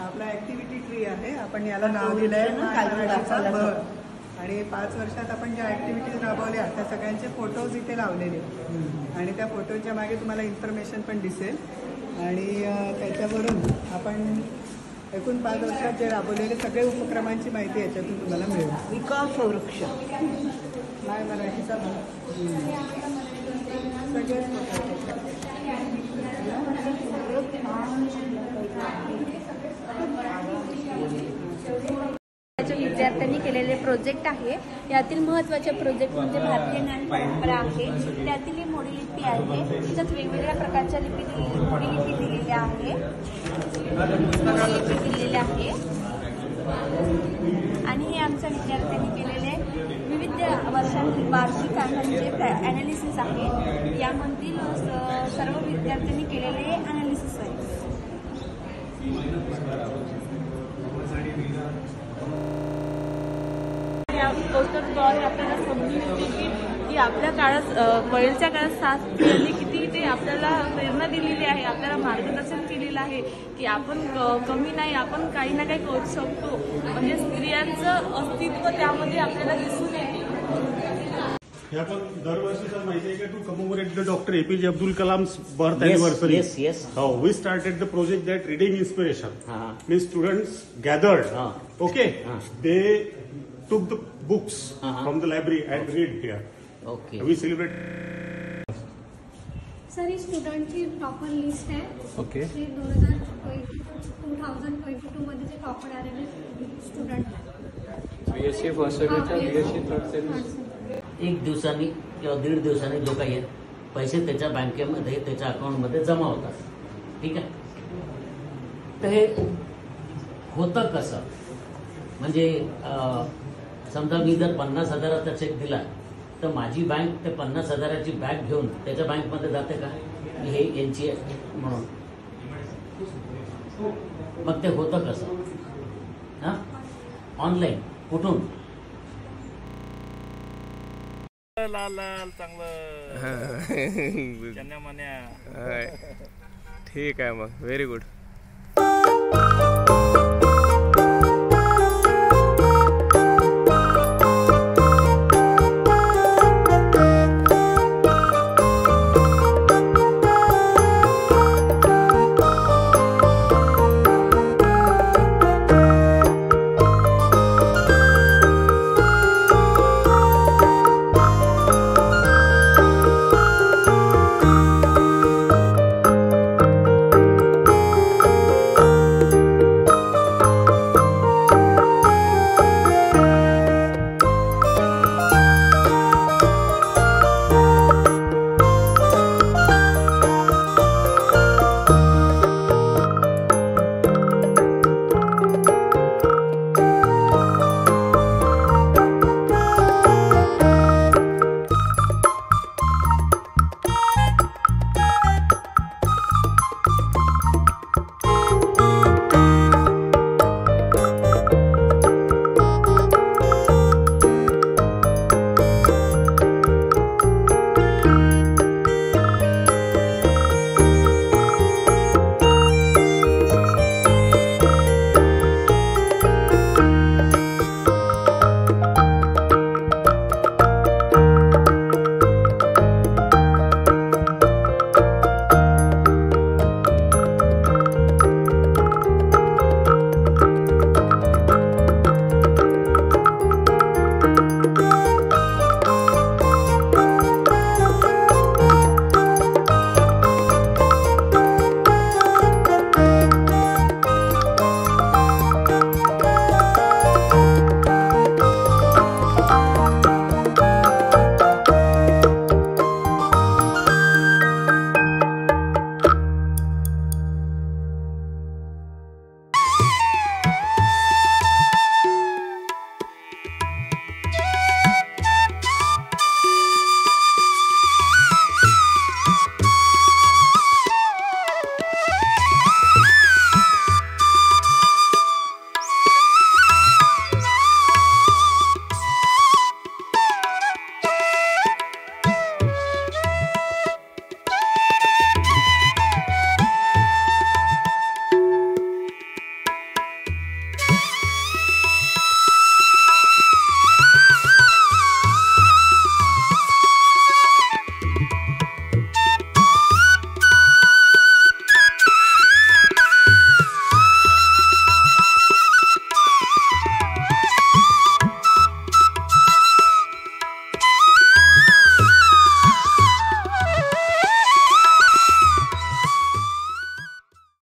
आपला ऍक्टिव्हिटी ट्री आहे. आपण याला नाव दिलंय ना कालवडाचा. आणि 5 वर्षात आपण ज्या ॲक्टिव्हिटीज राबवल्या त्या सगळ्यांचे फोटोज इथे लावलेले आणि त्या फोटोच्या मागे तुम्हाला इन्फॉर्मेशन पण दिसेल आणि त्याच्यावरून आपण एकूण 5 वर्षात जे राबवलेले सगळे उपक्रमांची माहिती याच्यातून तुम्हाला मिळेल. विकास संरक्षण नाही मराठीचा विद्यार्थ्यांनी केलेले प्रोजेक्ट आहे. यातील महत्त्वाचे प्रोजेक्ट म्हणजे भारतीय ज्ञान परंपरा आहे. त्यातील ही मोडीलिपी आहे. त्याच्यात वेगवेगळ्या प्रकारच्या मोडीलिपी दिलेल्या आहे. आणि हे आमच्या विद्यार्थ्यांनी केलेले विविध वर्षांतील वार्षिक म्हणजे ॲनालिसिस आहे. यामधील सर्व विद्यार्थ्यांनी केलेले ॲनालिसिस आहे. या पोस्टरद्वारे आपल्याला समजून येते की आपल्या काळात पहिल्याच्या काळात स्त्रियांनी किती ते आपल्याला प्रेरणा दिलेली आहे, आपल्याला मार्गदर्शन केलेलं आहे की आपण कमी नाही, आपण काही ना काही करू शकतो. म्हणजे स्त्रियांचं अस्तित्व त्यामध्ये आपल्याला दिसून येते. हे आपण दरवर्षीच माहिती आहे की to commemorate the doctor APJ Abdul Kalam's birth anniversary. Yes. We started the project that reading inspiration. Means students gathered. Okay. They took the books from the library and read here. Okay. We celebrate. Sir ही स्टुडंटची topper list आहे. Okay. ते 2022 मध्ये जे topper आलेले student BSc first semester, BSc third semester. 1 दिवसांनी किंवा 1.5 दिवसांनी जो काही पैसे त्याच्या बँकेमध्ये त्याच्या अकाउंटमध्ये जमा होतात. ठीक आहे. तर हे होतं कसं म्हणजे समजा मी जर 50,000चा चेक दिला तर माझी बँक ते 50,000ची बॅग घेऊन त्याच्या बँकमध्ये जाते का की हे यांची आहे म्हणून. मग ते होतं कसं ऑनलाईन कुठून लाल लाल चांगलं चन्या मन्या. ठीक आहे मग व्हेरी गुड.